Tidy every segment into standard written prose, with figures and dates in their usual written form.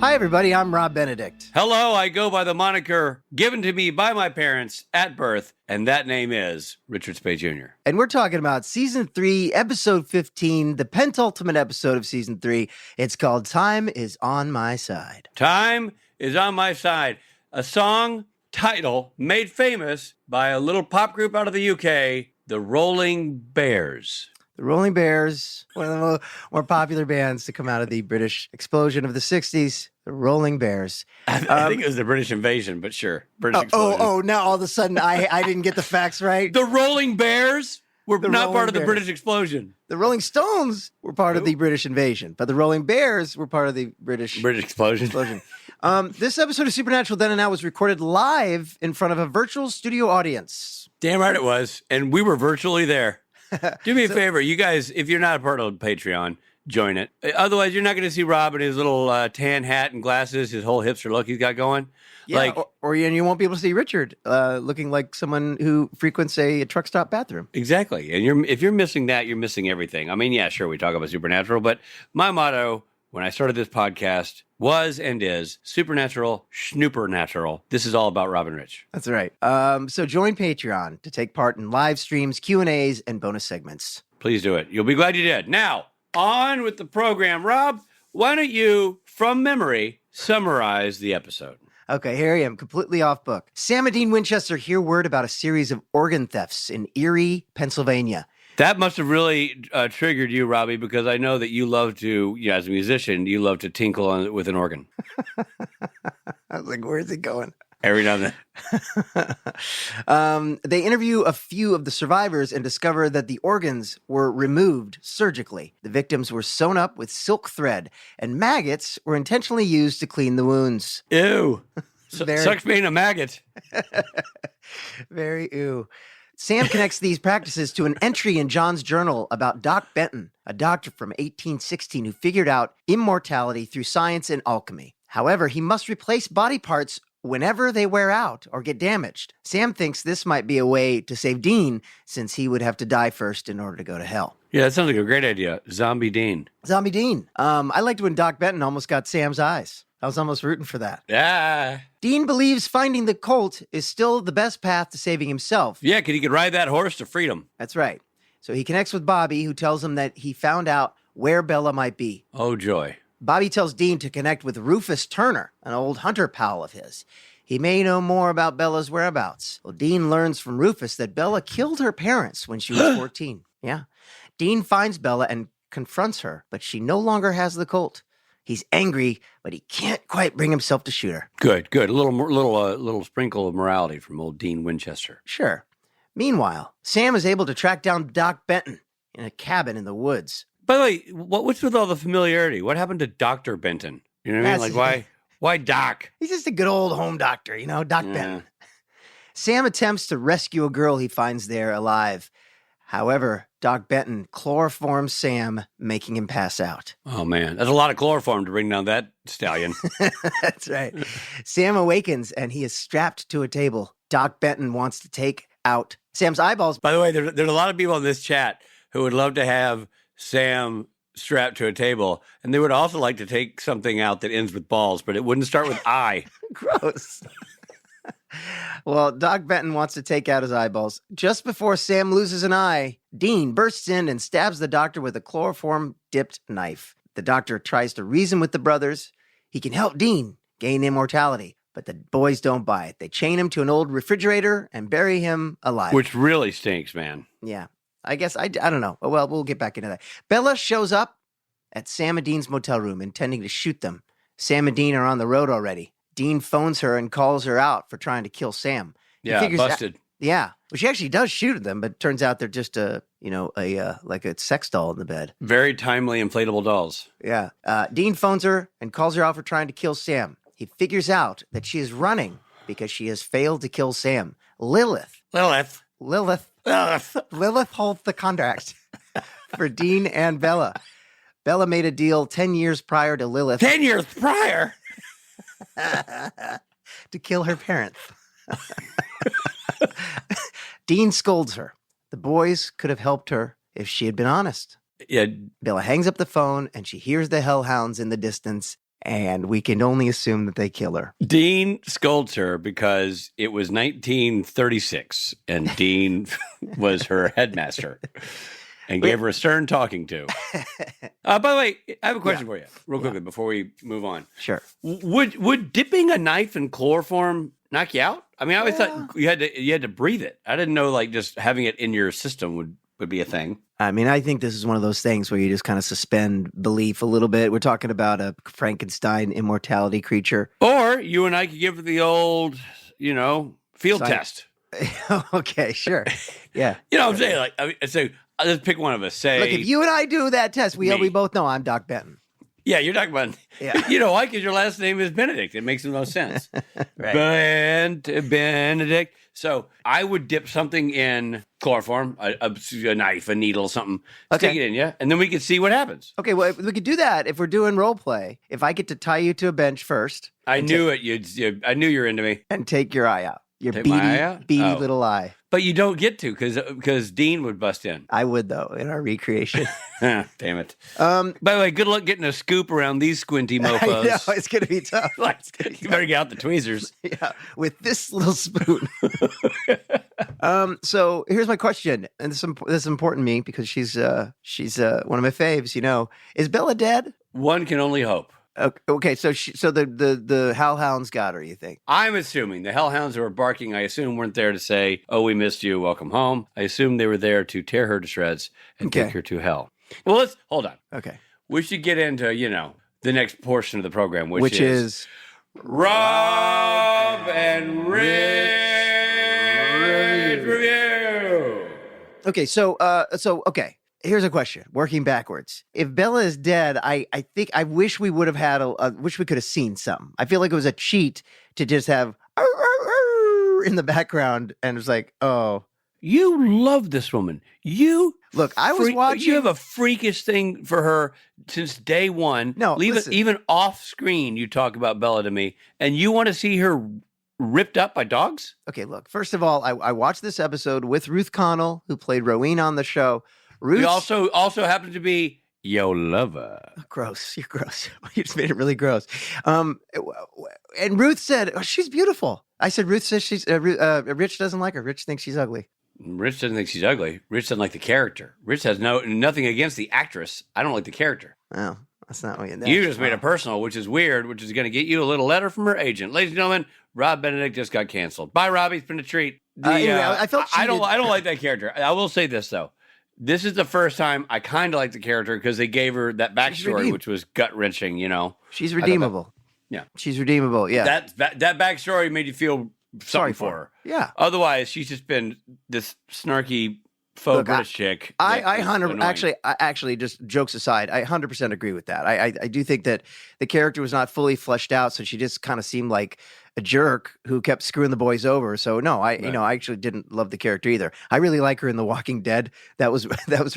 Hi, everybody. I'm Rob Benedict. Hello, I go by the moniker given to me by my parents at birth, and that name is Richard Spade Jr. And we're talking about Season 3, Episode 15, the penultimate episode of Season 3. It's called Time Is On My Side. Time is on my side. A song title made famous by a little pop group out of the UK, the Rolling Bears. The Rolling Bears, one of the more popular bands to come out of the British explosion of the 60s. The Rolling Bears. I think it was the British invasion, but sure. British explosion. Now all of a sudden I didn't get the facts right. The Rolling Bears were not part of the British explosion. The Rolling Stones were part of the British invasion, but the Rolling Bears were part of the British explosion. This episode of Supernatural Then and Now was recorded live in front of a virtual studio audience. Damn right it was. And we were virtually there. Do me a favor, you guys, if you're not a part of Patreon, join it. Otherwise, you're not going to see Rob in his little tan hat and glasses, his whole hipster look he's got going. Yeah, or you won't be able to see Richard looking like someone who frequents a truck stop bathroom. Exactly. And if you're missing that, you're missing everything. I mean, yeah, sure, we talk about Supernatural, but my motto when I started this podcast was and is Supernatural, Schnoopernatural. This is all about Rob and Rich. That's right. So join Patreon to take part in live streams, Q&As, and bonus segments. Please do it. You'll be glad you did. Now, on with the program. Rob, why don't you, from memory, summarize the episode? Okay, here I am, completely off book. Sam and Dean Winchester hear word about a series of organ thefts in Erie, Pennsylvania. That must have really triggered you, Robbie, because I know that you love to, as a musician, you love to tinkle with an organ. I was like, where's it going? Every now and then. They interview a few of the survivors and discover that the organs were removed surgically. The victims were sewn up with silk thread, and maggots were intentionally used to clean the wounds. Ew. Sucks being a maggot. Very ew. Sam connects these practices to an entry in John's journal about Doc Benton, a doctor from 1816 who figured out immortality through science and alchemy. However, he must replace body parts whenever they wear out or get damaged. Sam thinks this might be a way to save Dean, since he would have to die first in order to go to hell. Yeah, that sounds like a great idea. Zombie Dean. Zombie Dean. I liked when Doc Benton almost got Sam's eyes. I was almost rooting for that. Yeah. Dean believes finding the colt is still the best path to saving himself. Yeah, because he could ride that horse to freedom. That's right. So he connects with Bobby, who tells him that he found out where Bella might be. Oh, joy. Bobby tells Dean to connect with Rufus Turner, an old hunter pal of his. He may know more about Bella's whereabouts. Well, Dean learns from Rufus that Bella killed her parents when she was 14. Yeah. Dean finds Bella and confronts her, but she no longer has the colt. He's angry, but he can't quite bring himself to shoot her. Good. A little sprinkle of morality from old Dean Winchester. Sure. Meanwhile, Sam is able to track down Doc Benton in a cabin in the woods. By the way, what's with all the familiarity? What happened to Dr. Benton? You know what I mean? Like, why Doc? He's just a good old home doctor, Doc Benton. Sam attempts to rescue a girl he finds there alive. However, Doc Benton chloroforms Sam, making him pass out. Oh, man. That's a lot of chloroform to bring down that stallion. That's right. Sam awakens, and he is strapped to a table. Doc Benton wants to take out Sam's eyeballs. By the way, there's a lot of people in this chat who would love to have Sam strapped to a table, and they would also like to take something out that ends with balls, but it wouldn't start with I. Gross. Well, Doc Benton wants to take out his eyeballs. Just before Sam loses an eye, Dean bursts in and stabs the doctor with a chloroform-dipped knife. The doctor tries to reason with the brothers. He can help Dean gain immortality, but the boys don't buy it. They chain him to an old refrigerator and bury him alive. Which really stinks, man. Yeah. I guess, I don't know. Well, we'll get back into that. Bella shows up at Sam and Dean's motel room, intending to shoot them. Sam and Dean are on the road already. Dean phones her and calls her out for trying to kill Sam. Yeah, busted. Yeah. Well, she actually does shoot them, but it turns out they're just like a sex doll in the bed. Very timely inflatable dolls. Yeah. Dean phones her and calls her out for trying to kill Sam. He figures out that she is running because she has failed to kill Sam. Lilith holds the contract for Dean and Bella. Bella made a deal 10 years prior to Lilith. 10 years prior? To kill her parents. Dean scolds her. The boys could have helped her if she had been honest. Yeah. Bella hangs up the phone and she hears the hellhounds in the distance and we can only assume that they kill her. Dean scolds her because it was 1936 and Dean was her headmaster and gave her a stern talking to. By the way, I have a question for you real quickly before we move on. Sure. Would dipping a knife in chloroform knock you out? I mean, I always thought you had to breathe it. I didn't know like just having it in your system would be a thing. I mean, I think this is one of those things where you just kind of suspend belief a little bit. We're talking about a Frankenstein immortality creature. Or you and I could give it the old, field test. Okay, sure. Yeah. You know what I'm saying? Like, so let's pick one of us. Say, look, if you and I do that test, we both know I'm Doc Benton. Yeah, you're talking about, why? Because your last name is Benedict. It makes the most sense. Right. Benedict. So I would dip something in chloroform, a knife, a needle, something. Stick it in, yeah? And then we could see what happens. Okay, well, we could do that if we're doing role play. If I get to tie you to a bench first. I knew it. I knew you were into me. And take your eye out. Your beady little eye. But you don't get to because Dean would bust in. I would, though, in our recreation. Damn it. By the way, good luck getting a scoop around these squinty mofos. I know, it's going to be tough. You better get out the tweezers. Yeah, with this little spoon. So here's my question, and this is important to me because she's one of my faves. Is Bella dead? One can only hope. Okay, so the hellhounds got her, you think? I'm assuming the hellhounds that were barking, I assume, weren't there to say, "Oh, we missed you, welcome home." I assume they were there to tear her to shreds and take her to hell. Well, let's hold on. Okay, we should get into the next portion of the program, which is Rob and Rich review. Okay, so okay. Here's a question. Working backwards, if Bella is dead, I think I wish we would have had wish we could have seen some. I feel like it was a cheat to just have in the background, and it was like, oh, you love this woman. Look, I was watching. You have a freakish thing for her since day one. No, listen. Even off screen, you talk about Bella to me, and you want to see her ripped up by dogs? Okay, look. First of all, I watched this episode with Ruth Connell, who played Rowena on the show. Ruth you also happen to be your lover. Gross. You're gross. You just made it really gross. And Ruth said, "Oh, she's beautiful." I said, "Ruth says she's Rich doesn't like her. Rich thinks she's ugly." Rich doesn't think she's ugly. Rich doesn't like the character. Rich has nothing against the actress. I don't like the character. Oh, that's not what you just made it personal, which is weird, which is going to get you a little letter from her agent. Ladies and gentlemen, Rob Benedict just got canceled. Bye, Robbie. It's been a treat. Anyway, I felt I don't like that character. I will say this, though. This is the first time I kind of like the character because they gave her that backstory, which was gut-wrenching, She's redeemable. She's redeemable, yeah. That backstory made you feel sorry for her. Yeah. Otherwise, she's just been this snarky faux British chick. Actually, just jokes aside, I 100% agree with that. I do think that the character was not fully fleshed out, so she just kind of seemed like a jerk who kept screwing the boys over. So no, I actually didn't love the character either. I really like her in The Walking Dead. That was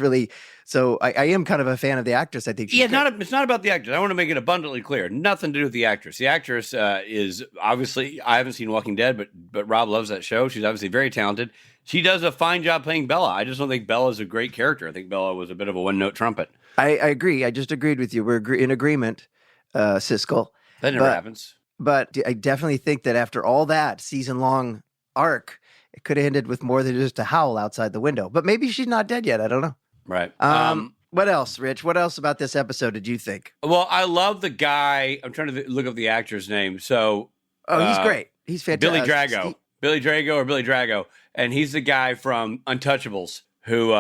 really. So I am kind of a fan of the actress. I think. It's not about the actress. I want to make it abundantly clear. Nothing to do with the actress. The actress is obviously. I haven't seen Walking Dead, but Rob loves that show. She's obviously very talented. She does a fine job playing Bella. I just don't think Bella is a great character. I think Bella was a bit of a one-note trumpet. I agree. I just agreed with you. We're in agreement, Siskel. That never happens. But I definitely think that after all that season-long arc, it could have ended with more than just a howl outside the window. But maybe she's not dead yet. I don't know. Right. What else, Rich? What else about this episode did you think? Well, I love the guy. I'm trying to look up the actor's name. So, he's great. He's fantastic. Billy Drago. And he's the guy from Untouchables who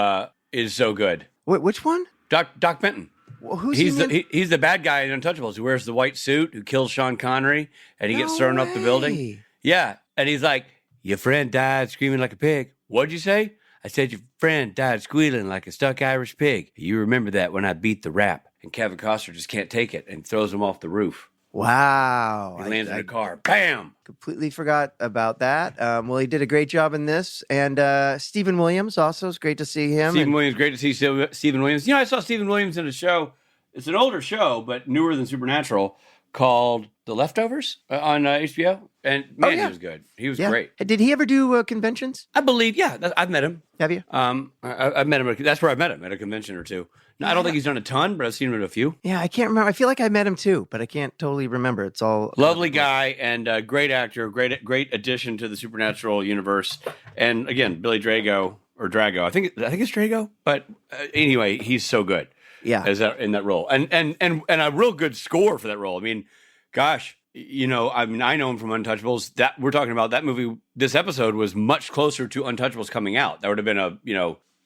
is so good. Wait, which one? Doc Benton. Well, who's he's the bad guy in Untouchables who wears the white suit, who kills Sean Connery, and he gets thrown up the building. Yeah, and he's like, "Your friend died screaming like a pig." What'd you say? I said your friend died squealing like a stuck Irish pig. You remember that when I beat the rap, and Kevin Costner just can't take it and throws him off the roof. Wow. He lands in a car. Bam! Completely forgot about that. Well, he did a great job in this. And Stephen Williams also. It's great to see him. Great to see Stephen Williams. I saw Stephen Williams in a show. It's an older show, but newer than Supernatural, called The Leftovers on HBO. And man, yeah. he was good. He was great. Did he ever do conventions? I believe, I've met him. Have you? I've met him. That's where I met him, at a convention or two. No, I don't think he's done a ton, but I've seen him at a few. Yeah, I can't remember. I feel like I met him too, but I can't totally remember. It's all lovely guy and great actor, great addition to the Supernatural universe. And again, Billy Drago or Drago. I think it's Drago, but anyway, he's so good. Yeah, in that role, and a real good score for that role. I mean, gosh. I know him from Untouchables. That we're talking about that movie. This episode was much closer to Untouchables coming out. That would have been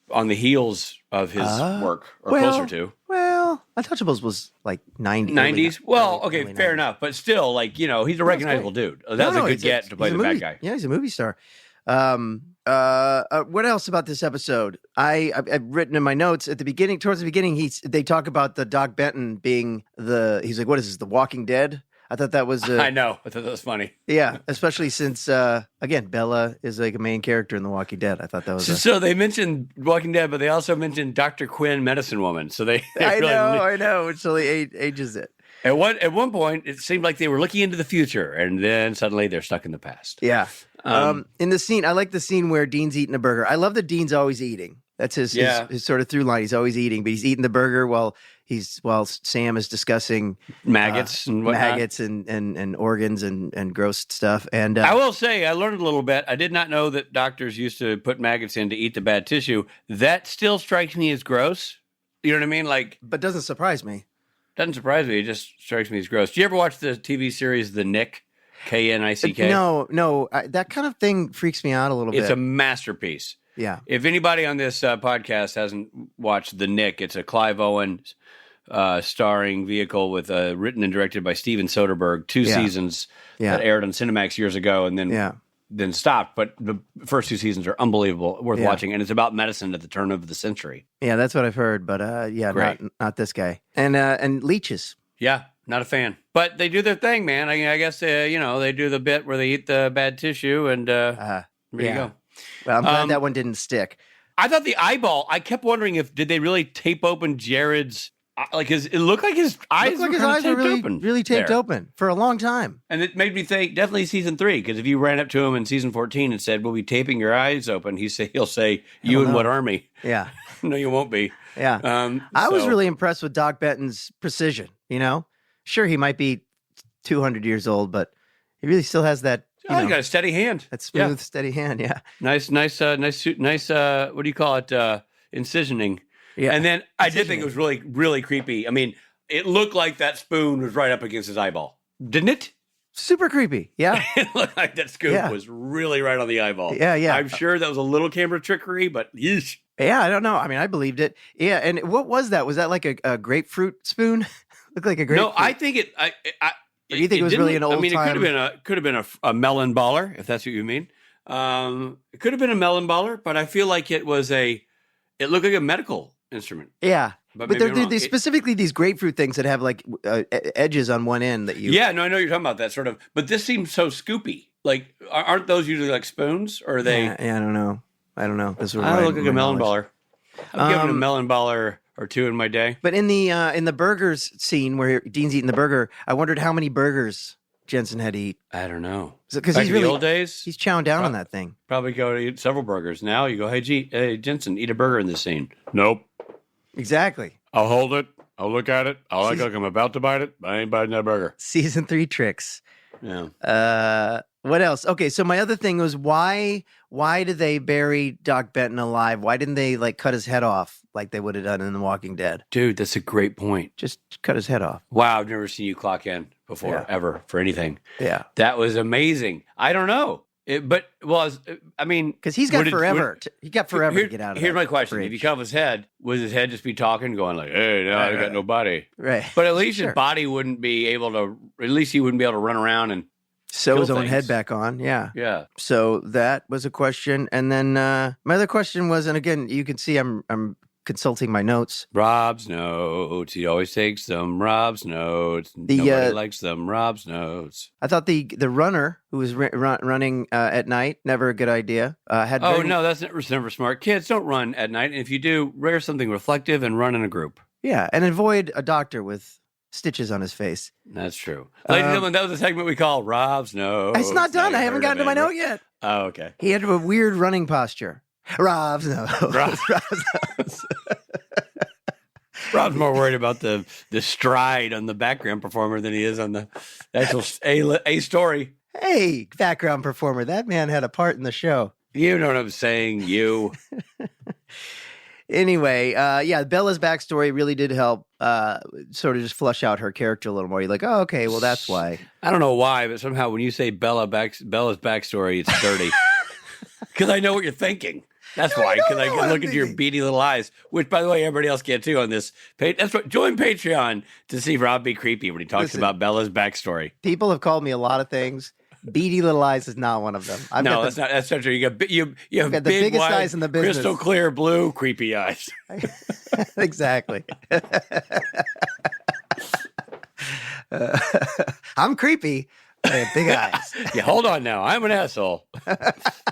on the heels of his work or closer to. Well, Untouchables was like 90s. Well, okay, fair 90s. Enough. But still, he's a recognizable dude. That was a good get to play the bad guy. Yeah, he's a movie star. What else about this episode? I've written in my notes at the beginning, towards the beginning, they talk about the Doc Benton being he's like, what is this, The Walking Dead? I thought that was I know. I thought that was funny. Yeah, especially since again, Bella is like a main character in The Walking Dead. I thought that was so they mentioned Walking Dead, but they also mentioned Dr. Quinn, Medicine Woman. So I know, which really ages it. At one point, it seemed like they were looking into the future, and then suddenly they're stuck in the past. Yeah. In the scene, I like the scene where Dean's eating a burger. I love that Dean's always eating. That's his sort of through line. He's always eating, but he's eating the burger while Sam is discussing maggots and whatnot. Maggots and organs and gross stuff. And I will say, I learned a little bit. I did not know that doctors used to put maggots in to eat the bad tissue. That still strikes me as gross. You know what I mean? But doesn't surprise me. Doesn't surprise me. It just strikes me as gross. Do you ever watch the TV series The Nick? K-N-I-C-K? No. That kind of thing freaks me out a little bit. It's a masterpiece. Yeah. If anybody on this podcast hasn't watched The Nick, it's a Clive Owen starring vehicle with written and directed by Steven Soderbergh. 2 seasons that aired on Cinemax years ago and then stopped. But the first 2 seasons are unbelievable, worth watching. And it's about medicine at the turn of the century. Yeah, that's what I've heard. But not this guy. And leeches. Yeah, not a fan. But they do their thing, man. I guess they do the bit where they eat the bad tissue and there you go. Well, I'm glad that one didn't stick. I thought the eyeball. I kept wondering did they really tape open Jared's? It looked like his eyes were really taped open for a long time, and it made me think definitely season 3. Because if you ran up to him in season 14 and said, "We'll be taping your eyes open," he'll say, "You in what army?" Yeah, no, you won't be. Yeah, I was really impressed with Doc Benton's precision. Sure, he might be 200 years old, but he really still has that. He's got a steady hand. That smooth, steady hand. Yeah. Nice. What do you call it? Incisioning. Yeah. And then I did think it was really, really creepy. I mean, it looked like that spoon was right up against his eyeball, didn't it? Super creepy. Yeah. It looked like that scoop was really right on the eyeball. Yeah. I'm sure that was a little camera trickery, but yeesh. Yeah, I don't know. I mean, I believed it. Yeah. And what was that? Was that like a grapefruit spoon? Looked like a grapefruit. No, I think it. Or do you think it was really an old time? It could have been a melon baller, if that's what you mean. It could have been a melon baller, but I feel like it looked like a medical instrument. Yeah. But they're specifically these grapefruit things that have like edges on one end that you. Yeah, no, I know you're talking about that sort of. But this seems so scoopy. Like, aren't those usually like spoons, or are they? Yeah, I don't know. This I look like a melon baller. I've given a melon baller or 2 in my day. But in the burgers scene where Dean's eating the burger, I wondered how many burgers Jensen had to eat. I don't know. Because he's really the old days. He's chowing down on that thing. Probably go to eat several burgers. Now you go, hey Jensen, eat a burger in this scene. Nope. Exactly. I'll hold it. I'll look at it. I'll act like I'm about to bite it. I ain't biting that burger. Season 3 tricks. Yeah. What else? Okay, so my other thing was why did they bury Doc Benton alive? Why didn't they cut his head off like they would have done in The Walking Dead? Dude, that's a great point. Just cut his head off. Wow, I've never seen you clock in before, ever, for anything. Yeah. That was amazing. I don't know. Because he's got forever. He got forever to get out of it. Here's my question. Fridge. If you cut off his head, would his head just be talking, going like, hey, no, I got no body? Right. But at least his body wouldn't be able to, at least he wouldn't be able to run around and sew his own head back on. Yeah. Yeah. So that was a question. And then my other question was, and again, you can see I'm consulting my notes. Rob's notes. He always takes them. Rob's notes. Nobody likes them. Rob's notes. I thought the runner who was running at night, never a good idea. No, that's never smart. Kids, don't run at night. And if you do, wear something reflective and run in a group. Yeah, and avoid a doctor with stitches on his face. That's true. Ladies and gentlemen, that was a segment we call Rob's Nose. It's not done. I haven't gotten to my note yet. Oh, okay. He had a weird running posture. Rob's nose. Rob's nose. Rob's more worried about the stride on the background performer than he is on the actual A story. Hey, background performer. That man had a part in the show. You know what I'm saying, you. Anyway, Bella's backstory really did help sort of just flush out her character a little more. You're like, oh, okay, well, that's why. I don't know why, but somehow when you say Bella's backstory, it's dirty. Because I know what you're thinking. That's why, because I can look into your beady little eyes, which, by the way, everybody else can too on this page. That's what, join Patreon to see Rob be creepy when he talks about Bella's backstory. People have called me a lot of things. Beady little eyes is not one of them. That's not true. You have the big, biggest wide, eyes in the business. Crystal clear blue, creepy eyes. Exactly. I'm creepy. I have big eyes. Yeah, hold on now. I'm an asshole.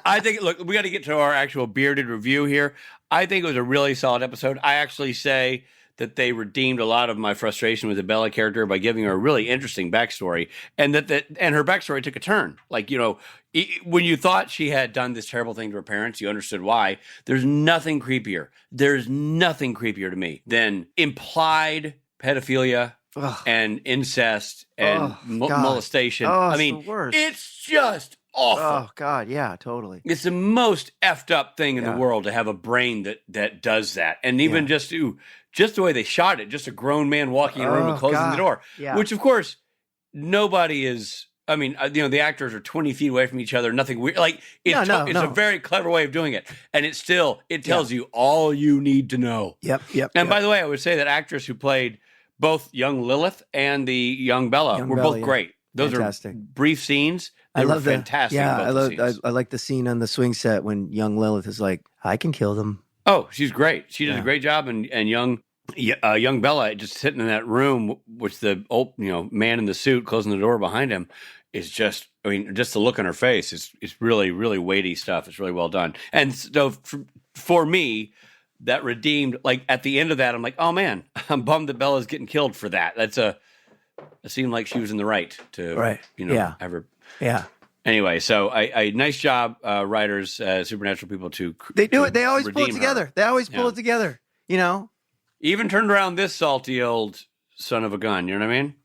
I think, look, we got to get to our actual bearded review here. I think it was a really solid episode. I actually say that they redeemed a lot of my frustration with the Bella character by giving her a really interesting backstory, and and her backstory took a turn. Like, when you thought she had done this terrible thing to her parents, you understood why. There's nothing creepier. There's nothing creepier to me than implied pedophilia. Ugh. And incest and molestation. I mean, it's just awful. Oh, God, yeah, totally. It's the most effed up thing in the world to have a brain that does that. And even just the way they shot it, just a grown man walking in a room and closing the door. Yeah. Which, of course, nobody is... I mean, the actors are 20 feet away from each other. Nothing weird. Like, it's a very clever way of doing it. And it tells you all you need to know. Yep. And by the way, I would say that actress who played both young Lilith and the young Bella were both great. Those fantastic. Are brief scenes. They were fantastic. I like the scene on the swing set when young Lilith is like, I can kill them. Oh, she's great. She did a great job. And young Bella just sitting in that room with the old, man in the suit closing the door behind him is just, just the look on her face. It's really, really weighty stuff. It's really well done. And so for me, that redeemed, like, at the end of that, I'm like, oh man, I'm bummed that Bella's getting killed for that. It seemed like she was in the right to, have her. Yeah. Anyway, so I nice job, writers, supernatural people they do it. They always pull it together. Her. They always pull it together. Even turned around this salty old son of a gun. You know what I mean?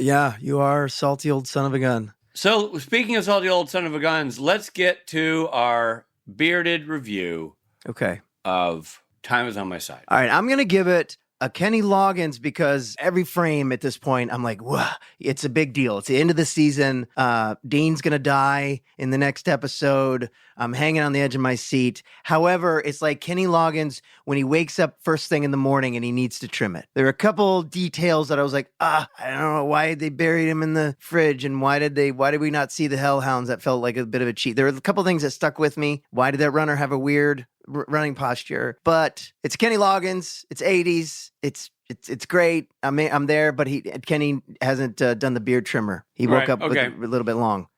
Yeah, you are a salty old son of a gun. So speaking of salty old son of a guns, let's get to our bearded review. Okay. Of Time Is on My Side. All right, I'm going to give it a Kenny Loggins because every frame at this point, I'm like, whoa, it's a big deal. It's the end of the season. Dean's going to die in the next episode. I'm hanging on the edge of my seat. However, it's like Kenny Loggins when he wakes up first thing in the morning and he needs to trim it. There are a couple details that I was like, I don't know why they buried him in the fridge and why did we not see the hellhounds? That felt like a bit of a cheat. There were a couple things that stuck with me. Why did that runner have a weird running posture? But it's Kenny Loggins. It's 80s. It's great. I'm there, but Kenny hasn't done the beard trimmer. He woke up with a little bit long.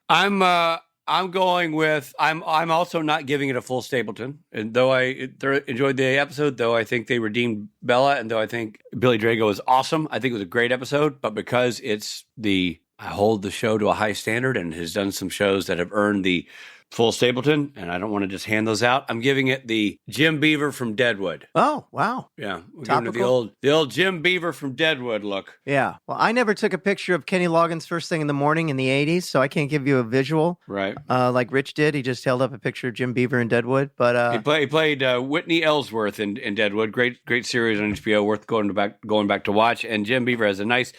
I'm going with I'm also not giving it a full Stapleton. And though I enjoyed the episode, though I think they redeemed Bella, and though I think Billy Drago is awesome, I think it was a great episode. But because I hold the show to a high standard and has done some shows that have earned the full Stapleton, and I don't want to just hand those out. I'm giving it the Jim Beaver from Deadwood. Oh, wow. Yeah. We're giving it the old Jim Beaver from Deadwood look. Yeah. Well, I never took a picture of Kenny Loggins first thing in the morning in the 80s, so I can't give you a visual. Right. Like Rich did. He just held up a picture of Jim Beaver in Deadwood. But he played Whitney Ellsworth in Deadwood. Great series on HBO, worth going back to watch. And Jim Beaver has a nice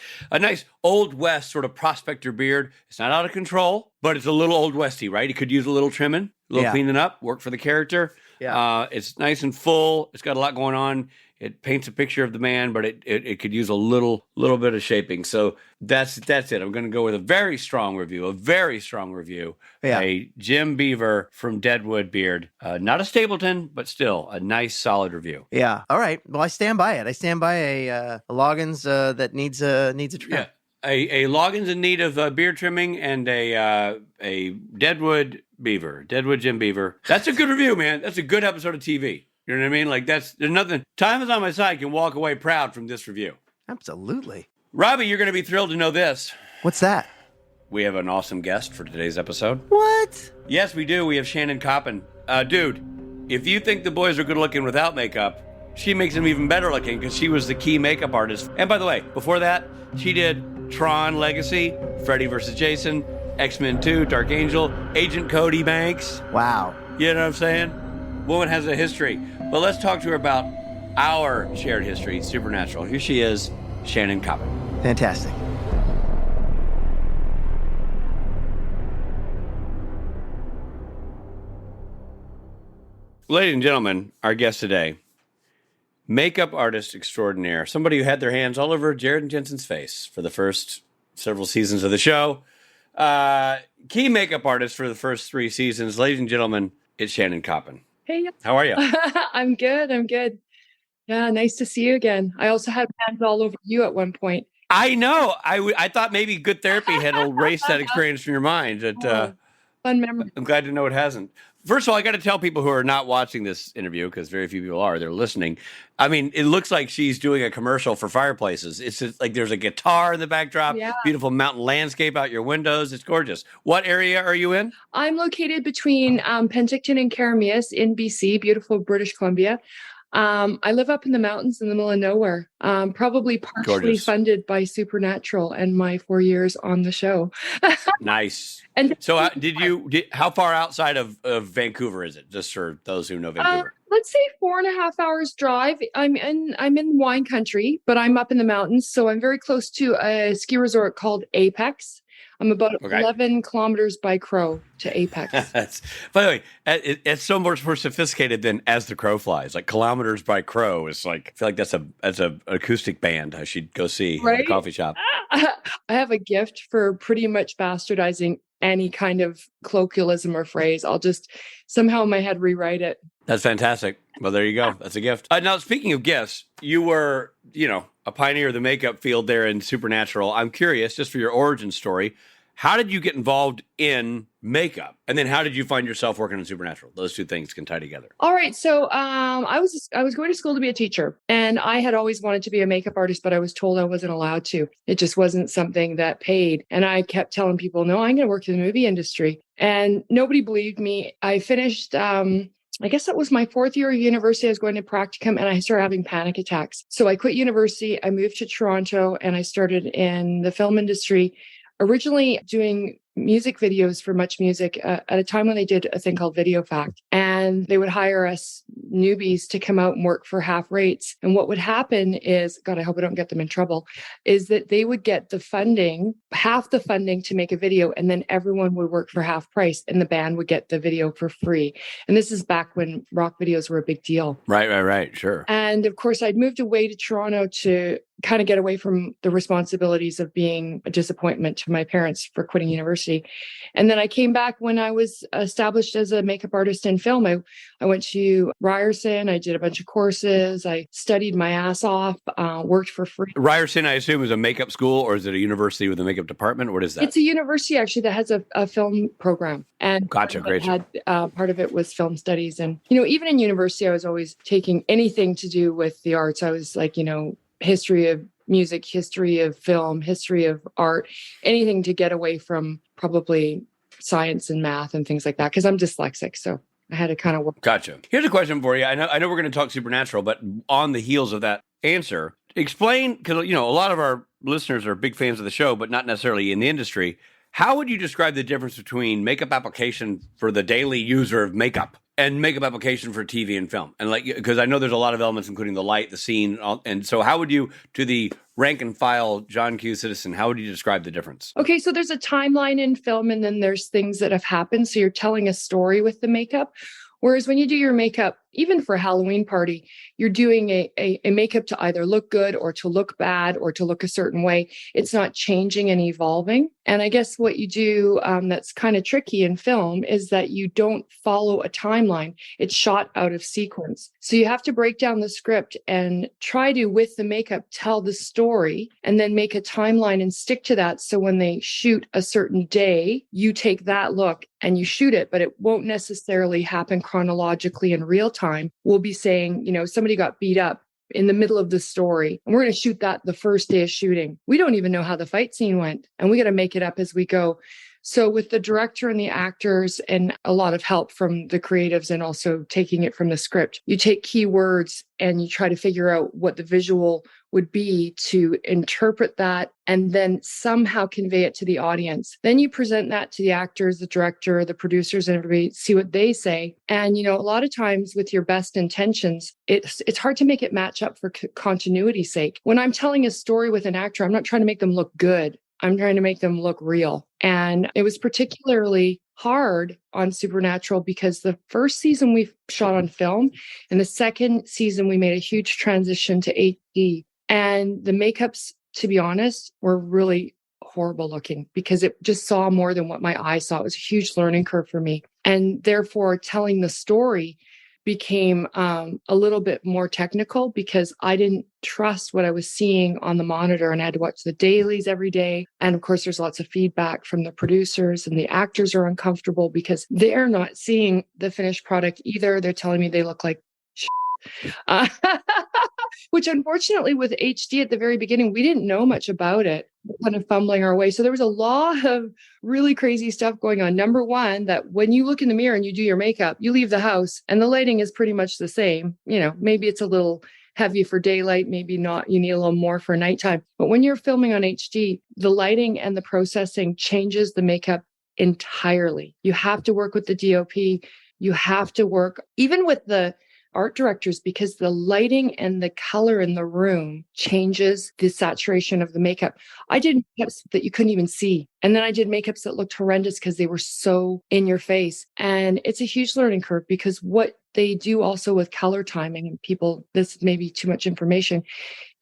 Old West sort of prospector beard. It's not out of control, but it's a little Old Westy, right? He could use a little trimming, a little cleaning up, work for the character. Yeah. It's nice and full. It's got a lot going on. It paints a picture of the man, but it could use a little bit of shaping. So that's it. I'm going to go with a very strong review. Yeah. A Jim Beaver from Deadwood beard. Not a Stapleton, but still a nice, solid review. Yeah. All right. Well, I stand by it. I stand by a Loggins that needs a trim. Yeah. A Loggins in need of beard trimming and a Deadwood Jim Beaver. That's a good review, man. That's a good episode of TV. You know what I mean? Like there's nothing. Time Is on My Side can walk away proud from this review. Absolutely. Robbie, you're going to be thrilled to know this. What's that? We have an awesome guest for today's episode. What? Yes, we do. We have Shannon Coppin. Dude, if you think the boys are good looking without makeup, she makes them even better looking because she was the key makeup artist. And by the way, before that, she did Tron Legacy, Freddy vs. Jason, X-Men 2, Dark Angel, Agent Cody Banks. Wow. You know what I'm saying? Woman has a history. But let's talk to her about our shared history, Supernatural. Here she is, Shannon Coppin. Fantastic. Ladies and gentlemen, our guest today, makeup artist extraordinaire, somebody who had their hands all over Jared and Jensen's face for the first several seasons of the show. Key makeup artist for the first 3 seasons. Ladies and gentlemen, it's Shannon Coppin. Hey. How are you? I'm good. Yeah, nice to see you again. I also had hands all over you at one point. I know. I thought maybe good therapy had erased that experience from your mind. But, fun memory. I'm glad to know it hasn't. First of all, I got to tell people who are not watching this interview, because very few people are, they're listening. I mean, it looks like she's doing a commercial for fireplaces. It's just like there's a guitar in the backdrop, beautiful mountain landscape out your windows. It's gorgeous. What area are you in? I'm located between Penticton and Carameus in BC, beautiful British Columbia. I live up in the mountains in the middle of nowhere, probably partially funded by Supernatural and my 4 years on the show. Nice. And so how far outside of Vancouver is it? Just for those who know Vancouver. Let's say 4.5 hours drive. I'm in wine country, but I'm up in the mountains. So I'm very close to a ski resort called Apex. I'm about 11 kilometers by crow to Apex. By the way, it's so much more sophisticated than As the Crow Flies. Like kilometers by crow is like, I feel like that's a acoustic band I should go see in a coffee shop. I have a gift for pretty much bastardizing any kind of colloquialism or phrase. I'll just somehow in my head rewrite it. That's fantastic. Well, there you go. That's a gift. Now, speaking of gifts, you were, a pioneer of the makeup field there in Supernatural. I'm curious, just for your origin story, how did you get involved in makeup? And then how did you find yourself working on Supernatural? Those two things can tie together. All right. So I was going to school to be a teacher, and I had always wanted to be a makeup artist, but I was told I wasn't allowed to. It just wasn't something that paid. And I kept telling people, no, I'm going to work in the movie industry. And nobody believed me. I finished I guess that was my 4th year of university. I was going to practicum and I started having panic attacks. So I quit university. I moved to Toronto and I started in the film industry, originally doing music videos for Much Music at a time when they did a thing called Video Fact. And they would hire us newbies to come out and work for half rates. And what would happen is, God, I hope I don't get them in trouble, is that they would get the funding, half the funding to make a video, and then everyone would work for half price and the band would get the video for free. And this is back when rock videos were a big deal. Right. Sure. And of course, I'd moved away to Toronto to kind of get away from the responsibilities of being a disappointment to my parents for quitting university. And then I came back when I was established as a makeup artist in film. I went to Ryerson. I did a bunch of courses. I studied my ass off, worked for free. Ryerson, I assume, is a makeup school, or is it a university with a makeup department? What is that? It's a university, actually, that has a film program. And gotcha, great. Part of it was film studies. And, even in university, I was always taking anything to do with the arts. I was like, history of music, history of film, history of art, anything to get away from probably science and math and things like that, because I'm dyslexic. So I had to kind of work. Gotcha. Here's a question for you. I know we're going to talk Supernatural, but on the heels of that answer, explain, because, a lot of our listeners are big fans of the show, but not necessarily in the industry. How would you describe the difference between makeup application for the daily user of makeup and makeup application for TV and film? And because I know there's a lot of elements, including the light, the scene. And so how would you, to the rank and file John Q. citizen, how would you describe the difference? Okay, so there's a timeline in film and then there's things that have happened. So you're telling a story with the makeup. Whereas when you do your makeup, even for a Halloween party, you're doing a makeup to either look good or to look bad or to look a certain way. It's not changing and evolving. And I guess what you do that's kind of tricky in film is that you don't follow a timeline. It's shot out of sequence. So you have to break down the script and try to, with the makeup, tell the story and then make a timeline and stick to that. So when they shoot a certain day, you take that look and you shoot it, but it won't necessarily happen chronologically in real time. We'll be saying, somebody got beat up in the middle of the story. And we're going to shoot that the first day of shooting. We don't even know how the fight scene went. And we got to make it up as we go. So with the director and the actors and a lot of help from the creatives and also taking it from the script, you take key words and you try to figure out what the visual would be to interpret that and then somehow convey it to the audience. Then you present that to the actors, the director, the producers, and everybody, see what they say. And, a lot of times with your best intentions, it's hard to make it match up for continuity's sake. When I'm telling a story with an actor, I'm not trying to make them look good. I'm trying to make them look real. And it was particularly hard on Supernatural because the first season we shot on film and the second season we made a huge transition to HD. And the makeups, to be honest, were really horrible looking because it just saw more than what my eyes saw. It was a huge learning curve for me. And therefore, telling the story became a little bit more technical because I didn't trust what I was seeing on the monitor, and I had to watch the dailies every day. And of course, there's lots of feedback from the producers, and the actors are uncomfortable because they're not seeing the finished product either. They're telling me they look like which unfortunately with HD at the very beginning, we didn't know much about it. We're kind of fumbling our way. So there was a lot of really crazy stuff going on. Number one, that when you look in the mirror and you do your makeup, you leave the house and the lighting is pretty much the same. Maybe it's a little heavy for daylight, maybe not. You need a little more for nighttime. But when you're filming on HD, the lighting and the processing changes the makeup entirely. You have to work with the DOP. You have to work even with the art directors because the lighting and the color in the room changes the saturation of the makeup. I did makeups that you couldn't even see. And then I did makeups that looked horrendous because they were so in your face. And it's a huge learning curve because what they do also with color timing, and people, this may be too much information,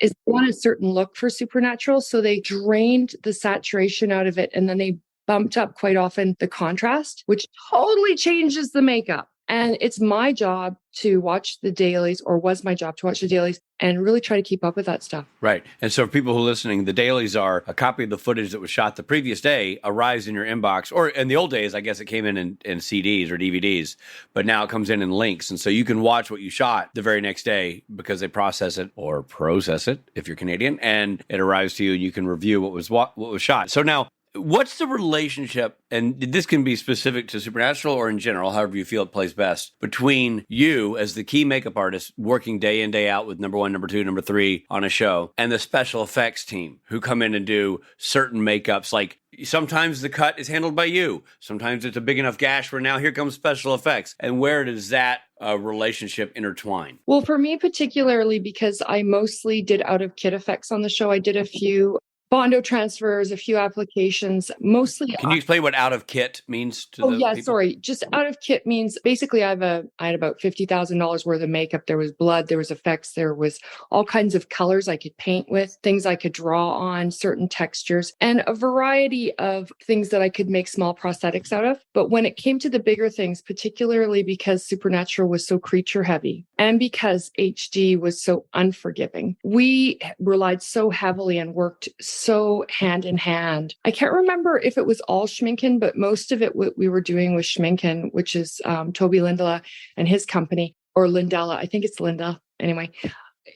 is they want a certain look for Supernatural. So they drained the saturation out of it and then they bumped up quite often the contrast, which totally changes the makeup. And it's my job to watch the dailies, or was my job to watch the dailies and really try to keep up with that stuff. Right. And so for people who are listening, the dailies are a copy of the footage that was shot the previous day arrives in your inbox. Or in the old days, I guess it came in CDs or DVDs, but now it comes in links. And so you can watch what you shot the very next day because they process it if you're Canadian, and it arrives to you and you can review what was shot. So now, what's the relationship, and this can be specific to Supernatural or in general, however you feel it plays best, between you as the key makeup artist working day in, day out with number 1, number 2, number 3 on a show, and the special effects team who come in and do certain makeups? Like sometimes the cut is handled by you. Sometimes it's a big enough gash where now here comes special effects. And where does that relationship intertwine? Well, for me particularly, because I mostly did out-of-kit effects on the show, I did a few Bondo transfers, a few applications, mostly. Can you explain what out of kit means to the people? Sorry. Just out of kit means basically I had about $50,000 worth of makeup. There was blood, there was effects, there was all kinds of colors I could paint with, things I could draw on, certain textures, and a variety of things that I could make small prosthetics out of. But when it came to the bigger things, particularly because Supernatural was so creature heavy and because HD was so unforgiving, we relied so heavily and worked so hand in hand. I can't remember if it was all Schminken, but most of it what we were doing was Schminken, which is Toby Lindela and his company, or Lindella. I think it's Linda. Anyway,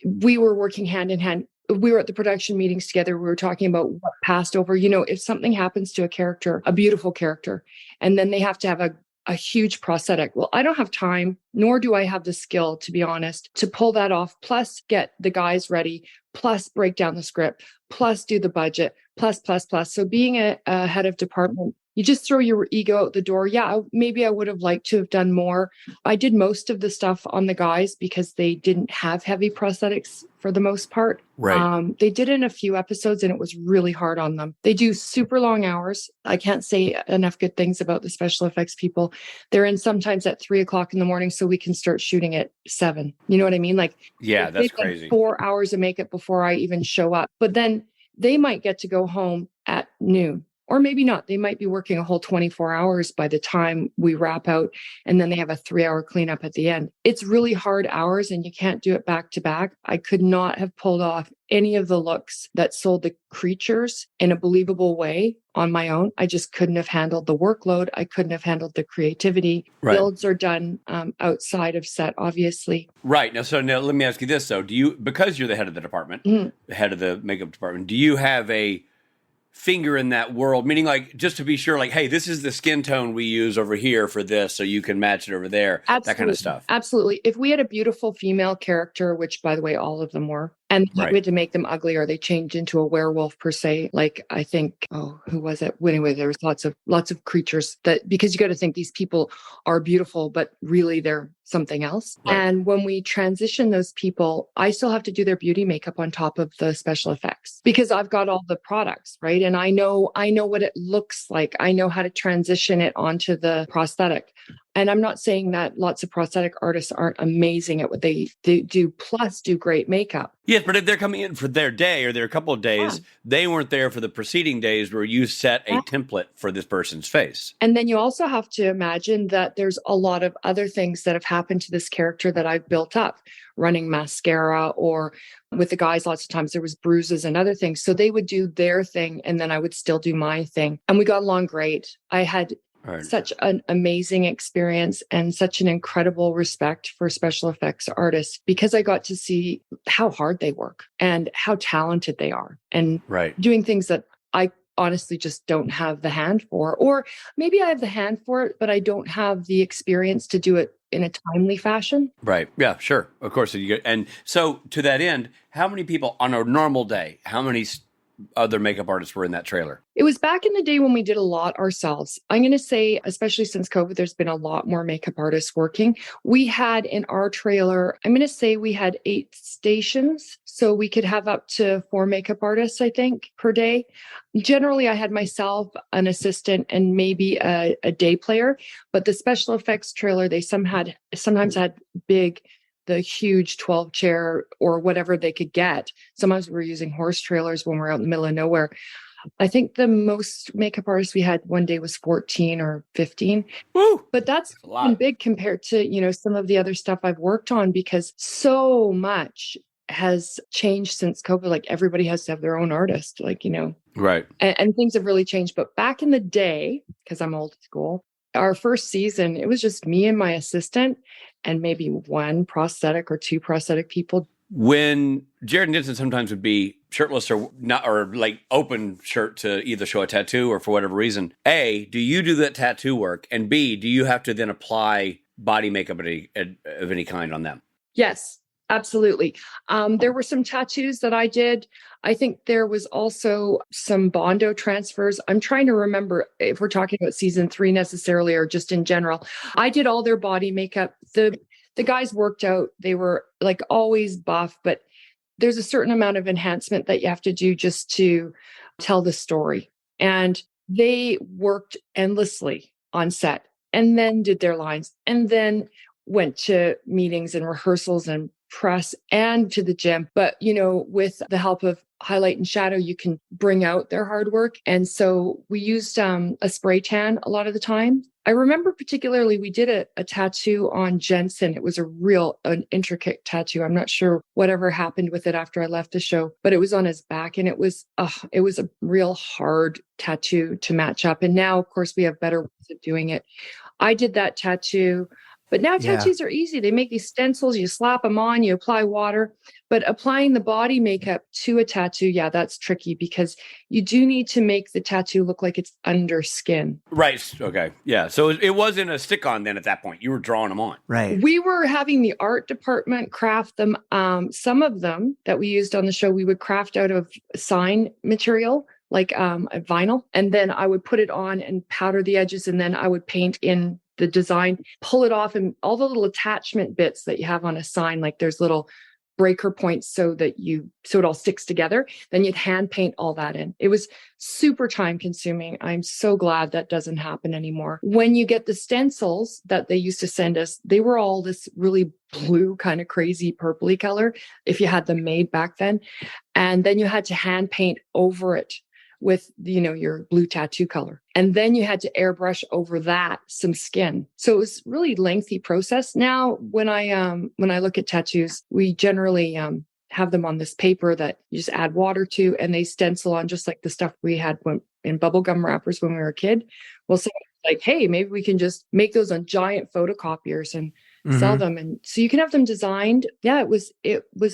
we were working hand in hand. We were at the production meetings together. We were talking about what passed over. If something happens to a character, a beautiful character, and then they have to have a huge prosthetic. Well, I don't have time, nor do I have the skill, to be honest, to pull that off, plus get the guys ready, plus break down the script, plus do the budget, plus. So being a head of department, you just throw your ego out the door. Yeah, maybe I would have liked to have done more. I did most of the stuff on the guys because they didn't have heavy prosthetics for the most part. Right. They did in a few episodes and it was really hard on them. They do super long hours. I can't say enough good things about the special effects people. They're in sometimes at 3:00 in the morning so we can start shooting at 7. You know what I mean? Yeah, that's crazy. 4 hours of makeup before I even show up. But then they might get to go home at noon Or maybe not. They might be working a whole 24 hours by the time we wrap out, and then they have a 3-hour cleanup at the end. It's really hard hours and you can't do it back to back. I could not have pulled off any of the looks that sold the creatures in a believable way on my own. I just couldn't have handled the workload. I couldn't have handled the creativity. Right. Builds are done outside of set, obviously. Right. Now, let me ask you this, though. Because you're the head of the department, the head of the makeup department, do you have a finger in that world? Meaning, like, just to be sure, like, hey, this is the skin tone we use over here for this, so you can match it over there. Absolutely. That kind of stuff. Absolutely. If we had a beautiful female character, which, by the way, all of them were, and we had to make them ugly or they changed into a werewolf per se. Like, I think, who was it? Anyway, there was lots of creatures that, because you got to think these people are beautiful, but really they're something else. Right. And when we transition those people, I still have to do their beauty makeup on top of the special effects because I've got all the products, right? And I know what it looks like. I know how to transition it onto the prosthetic. And I'm not saying that lots of prosthetic artists aren't amazing at what they do, plus do great makeup. Yes, but if they're coming in for their day or their couple of days, they weren't there for the preceding days where you set a template for this person's face. And then you also have to imagine that there's a lot of other things that have happened to this character that I've built up, running mascara, or with the guys, lots of times there was bruises and other things. So they would do their thing and then I would still do my thing. And we got along great. I had such an amazing experience and such an incredible respect for special effects artists because I got to see how hard they work and how talented they are and doing things that I honestly just don't have the hand for, or maybe I have the hand for it, but I don't have the experience to do it in a timely fashion. Right. Yeah, sure. Of course. And so to that end, how many people on a normal day, how many other makeup artists were in that trailer? It was back in the day when we did a lot ourselves. I'm going to say, especially since COVID, there's been a lot more makeup artists working. We had in our trailer, I'm going to say we had 8 stations. So we could have up to 4 makeup artists, I think, per day. Generally, I had myself, an assistant, and maybe a day player. But the special effects trailer, they sometimes had the huge 12 chair or whatever they could get. Sometimes we were using horse trailers when we're out in the middle of nowhere. I think the most makeup artists we had one day was 14 or 15. Woo! But that's been big compared to, some of the other stuff I've worked on because so much has changed since COVID. Like everybody has to have their own artist, Right. And things have really changed. But back in the day, because I'm old school, our first season, it was just me and my assistant and maybe 1 prosthetic or 2 prosthetic people. When Jared and Denson sometimes would be shirtless or not, or like open shirt to either show a tattoo or for whatever reason, A, do you do that tattoo work? And B, do you have to then apply body makeup of any kind on them? Yes, absolutely. There were some tattoos that I did. I think there was also some Bondo transfers. I'm trying to remember if we're talking about season 3 necessarily or just in general. I did all their body makeup. The guys worked out. They were like always buff, but there's a certain amount of enhancement that you have to do just to tell the story. And they worked endlessly on set and then did their lines and then went to meetings and rehearsals and press and to the gym. But, with the help of highlight and shadow, you can bring out their hard work. And so we used a spray tan a lot of the time. I remember particularly we did a tattoo on Jensen. It was an intricate tattoo. I'm not sure whatever happened with it after I left the show, but it was on his back and it was a real hard tattoo to match up. And now, of course, we have better ways of doing it. I did that tattoo. But now tattoos are easy. They make these stencils, you slap them on, you apply water. But applying the body makeup to a tattoo, that's tricky because you do need to make the tattoo look like it's under skin. Right. Okay. Yeah. So it wasn't a stick-on then at that point. You were drawing them on. Right. We were having the art department craft them. Some of them that we used on the show, we would craft out of sign material, like a vinyl. And then I would put it on and powder the edges. And then I would paint in the design, pull it off, and all the little attachment bits that you have on a sign, like there's little breaker points so it all sticks together. Then you'd hand paint all that in. It was super time consuming. I'm so glad that doesn't happen anymore. When you get the stencils that they used to send us, they were all this really blue, kind of crazy purpley color if you had them made back then. And then you had to hand paint over it with, your blue tattoo color. And then you had to airbrush over that some skin. So it was really lengthy process. Now, when I look at tattoos, we generally have them on this paper that you just add water to, and they stencil on just like the stuff we had in bubblegum wrappers when we were a kid. Well, so like, hey, maybe we can just make those on giant photocopiers and sell them. And so you can have them designed. Yeah, it was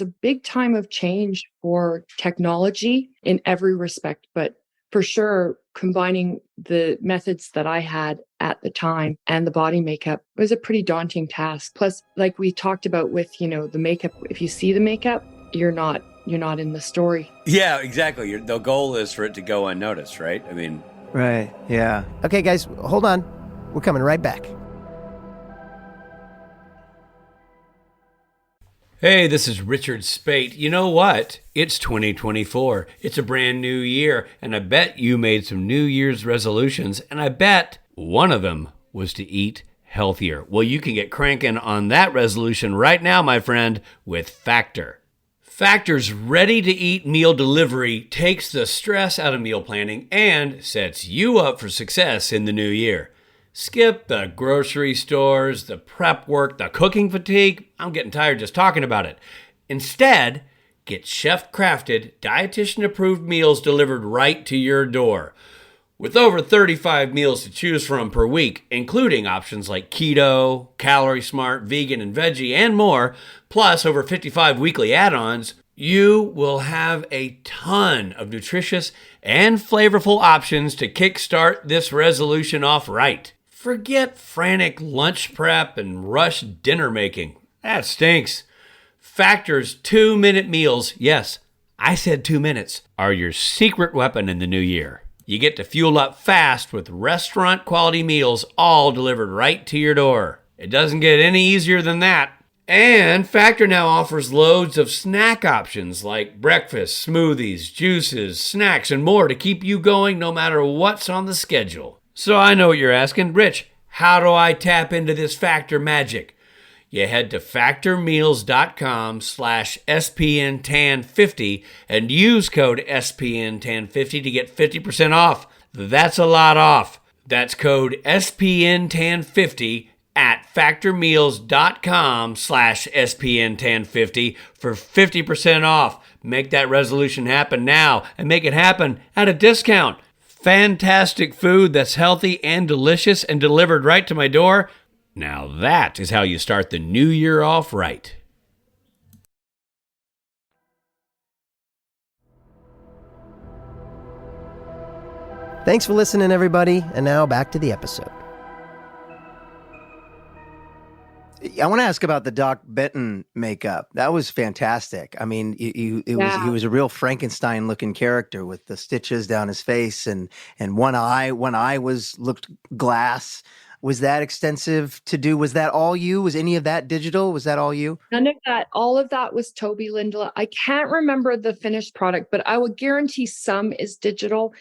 a big time of change for technology in every respect, but for sure, combining the methods that I had at the time and the body makeup was a pretty daunting task. Plus, like we talked about with, the makeup, if you see the makeup, you're not in the story. Yeah, exactly. The goal is for it to go unnoticed, right? I mean, right. Yeah. Okay, guys, hold on. We're coming right back. hey, this is Richard Spate. You know what? It's 2024. It's a brand new year, and I bet you made some New Year's resolutions, and I bet one of them was to eat healthier. Well, you can get cranking on that resolution right now, my friend, with Factor. Factor's ready-to-eat meal delivery takes the stress out of meal planning and sets you up for success in the new year. Skip the grocery stores, the prep work, the cooking fatigue. I'm getting tired just talking about it. Instead, get chef-crafted, dietitian-approved meals delivered right to your door. With over 35 meals to choose from per week, including options like keto, calorie smart, vegan, and veggie, and more, plus over 55 weekly add-ons, you will have a ton of nutritious and flavorful options to kickstart this resolution off right. Forget frantic lunch prep and rush dinner making. That stinks. Factor's 2-minute meals, yes, I said 2 minutes, are your secret weapon in the new year. You get to fuel up fast with restaurant-quality meals all delivered right to your door. It doesn't get any easier than that. And Factor now offers loads of snack options like breakfast, smoothies, juices, snacks, and more to keep you going no matter what's on the schedule. So I know what you're asking. Rich, how do I tap into this Factor magic? You head to factormeals.com/SPNTAN50 and use code SPNTAN50 to get 50% off. That's a lot off. That's code SPNTAN50 at factormeals.com/SPNTAN50 for 50% off. Make that resolution happen now and make it happen at a discount. Fantastic food that's healthy and delicious and delivered right to my door. Now that is how you start the new year off right. Thanks for listening, everybody. And now back to the episode. I want to ask about the Doc Benton makeup. That was fantastic. I mean, he was a real Frankenstein-looking character with the stitches down his face and one eye. One eye looked glass. Was that extensive to do? Was that all you? Was any of that digital? Was that all you? None of that. All of that was Toby Lindla. I can't remember the finished product, but I would guarantee some is digital.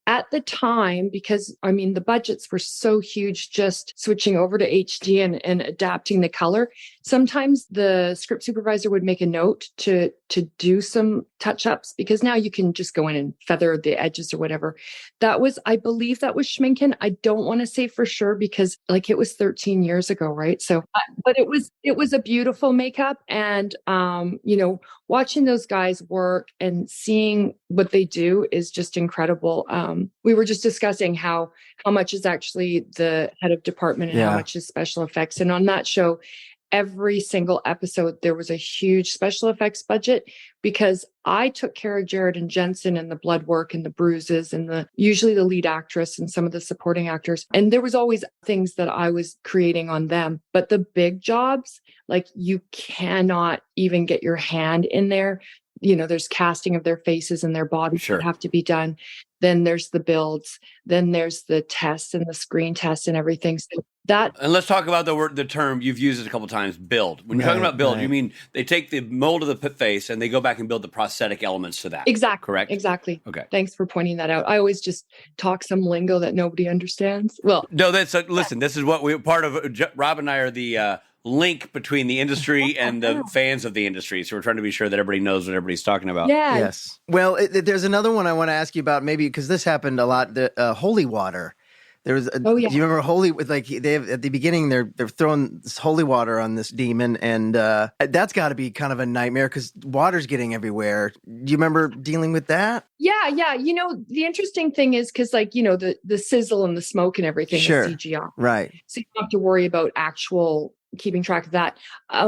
At the time, because the budgets were so huge, just switching over to HD and adapting the color. Sometimes the script supervisor would make a note to do some touch-ups, because now you can just go in and feather the edges or whatever. I believe that was Schminken. I don't want to say for sure because it was 13 years ago, right? So, but it was a beautiful makeup, and watching those guys work and seeing what they do is just incredible. We were just discussing how much is actually the head of department and how much is special effects. And on that show, every single episode, there was a huge special effects budget because I took care of Jared and Jensen and the blood work and the bruises and usually the lead actress and some of the supporting actors. And there was always things that I was creating on them. But the big jobs, you cannot even get your hand in there. There's casting of their faces and their bodies that have to be done. Then there's the builds. Then there's the tests and the screen tests and everything. So and let's talk about the term you've used it a couple of times, build. When you're talking about build, you mean they take the mold of the face and they go back and build the prosthetic elements to that. Exactly. Correct? Exactly. Okay. Thanks for pointing that out. I always just talk some lingo that nobody understands. Well, no, listen, this is what part of Rob and I are the link between the industry and the fans of the industry. So we're trying to be sure that everybody knows what everybody's talking about. Yeah. Yes. Well, there's another one I want to ask you about, maybe because this happened a lot. The holy water. There was. Oh, yeah. Do you remember holy? Like they have, at the beginning, they're throwing this holy water on this demon, and that's got to be kind of a nightmare because water's getting everywhere. Do you remember dealing with that? Yeah. You know, the interesting thing is because, like, you know, the sizzle and the smoke and everything Sure. is CGI. Right. So you don't have to worry about actual keeping track of that.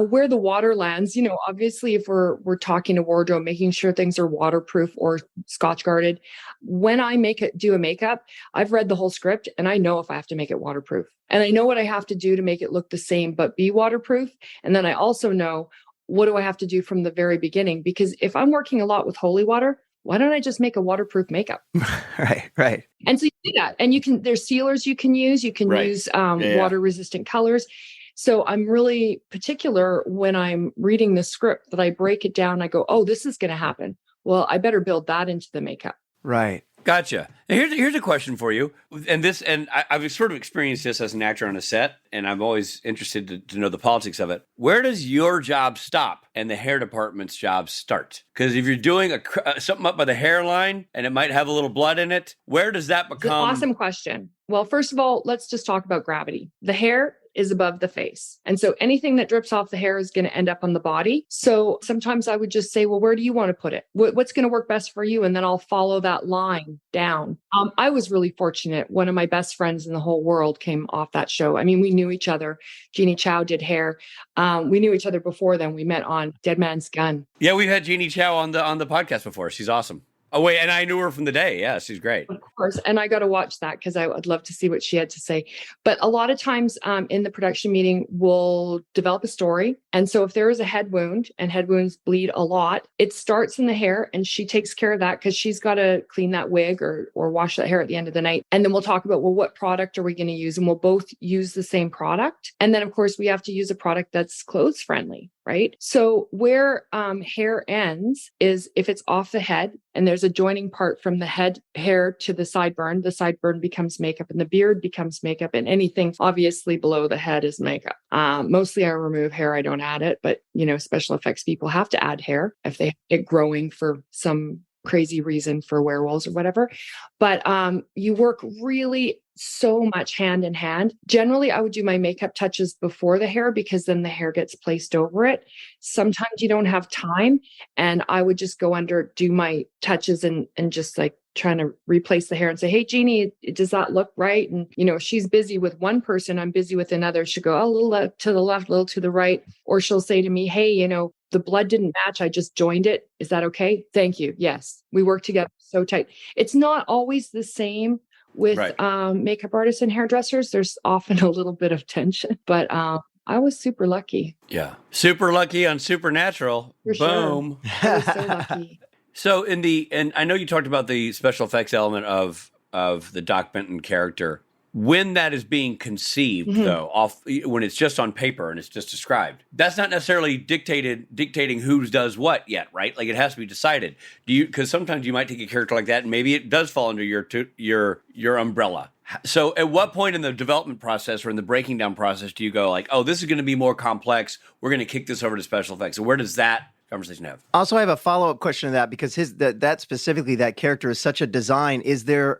Where the water lands, you know, obviously if we're talking to wardrobe, making sure things are waterproof or Scotch guarded. When I do a makeup, I've read the whole script and I know if I have to make it waterproof. And I know what I have to do to make it look the same, but be waterproof. And then I also know what do I have to do from the very beginning? Because if I'm working a lot with holy water, why don't I just make a waterproof makeup? Right. And so you do that. And there's sealers you can use. You can use water resistant colors. So I'm really particular when I'm reading the script that I break it down. I go, oh, this is going to happen. Well, I better build that into the makeup. Right. Gotcha. And here's a question for you. And I've sort of experienced this as an actor on a set, and I'm always interested to know the politics of it. Where does your job stop and the hair department's job start? Because if you're doing something up by the hairline and it might have a little blood in it, where does that become? Awesome question. Well, first of all, let's just talk about gravity. The hair is above the face. And so anything that drips off the hair is going to end up on the body. So sometimes I would just say, well, where do you want to put it? What's going to work best for you? And then I'll follow that line down. I was really fortunate. One of my best friends in the whole world came off that show. I mean, we knew each other. Jeannie Chow did hair. We knew each other before then. We met on Dead Man's Gun. Yeah, we've had Jeannie Chow on the podcast before. She's awesome. Oh, wait, and I knew her from the day. Yeah, she's great. Of course. And I got to watch that because I would love to see what she had to say. But a lot of times in the production meeting, we'll develop a story. And so if there is a head wound, and head wounds bleed a lot, it starts in the hair and she takes care of that because she's got to clean that wig or wash that hair at the end of the night. And then we'll talk about, well, what product are we going to use? And we'll both use the same product. And then, of course, we have to use a product that's clothes friendly. Right. So where hair ends is if it's off the head and there's a joining part from the head hair to the sideburn becomes makeup and the beard becomes makeup, and anything obviously below the head is makeup. Mostly I remove hair. I don't add it, but you know, special effects people have to add hair if they have it growing for some crazy reason for werewolves or whatever. But you work really so much hand in hand. Generally, I would do my makeup touches before the hair because then the hair gets placed over it. Sometimes you don't have time, and I would just go under, do my touches and just like trying to replace the hair and say, hey, Jeannie, does that look right? And, you know, she's busy with one person, I'm busy with another. She'll go a little to the left, a little to the right. Or she'll say to me, hey, you know, the blood didn't match. I just joined it. Is that okay? Thank you. Yes. We work together so tight. It's not always the same with makeup artists and hairdressers. There's often a little bit of tension, but I was super lucky. Yeah. Super lucky on Supernatural. For Boom. Sure. I was so lucky. So and I know you talked about the special effects element of the Doc Benton character. When that is being conceived, though, when it's just on paper and it's just described, that's not necessarily dictating who does what yet, right? Like it has to be decided. Because sometimes you might take a character like that and maybe it does fall under your umbrella. So at what point in the development process or in the breaking down process do you go like, oh, this is going to be more complex. We're going to kick this over to special effects. So where does that conversation have? Also, I have a follow-up question to that because that specifically, that character is such a design.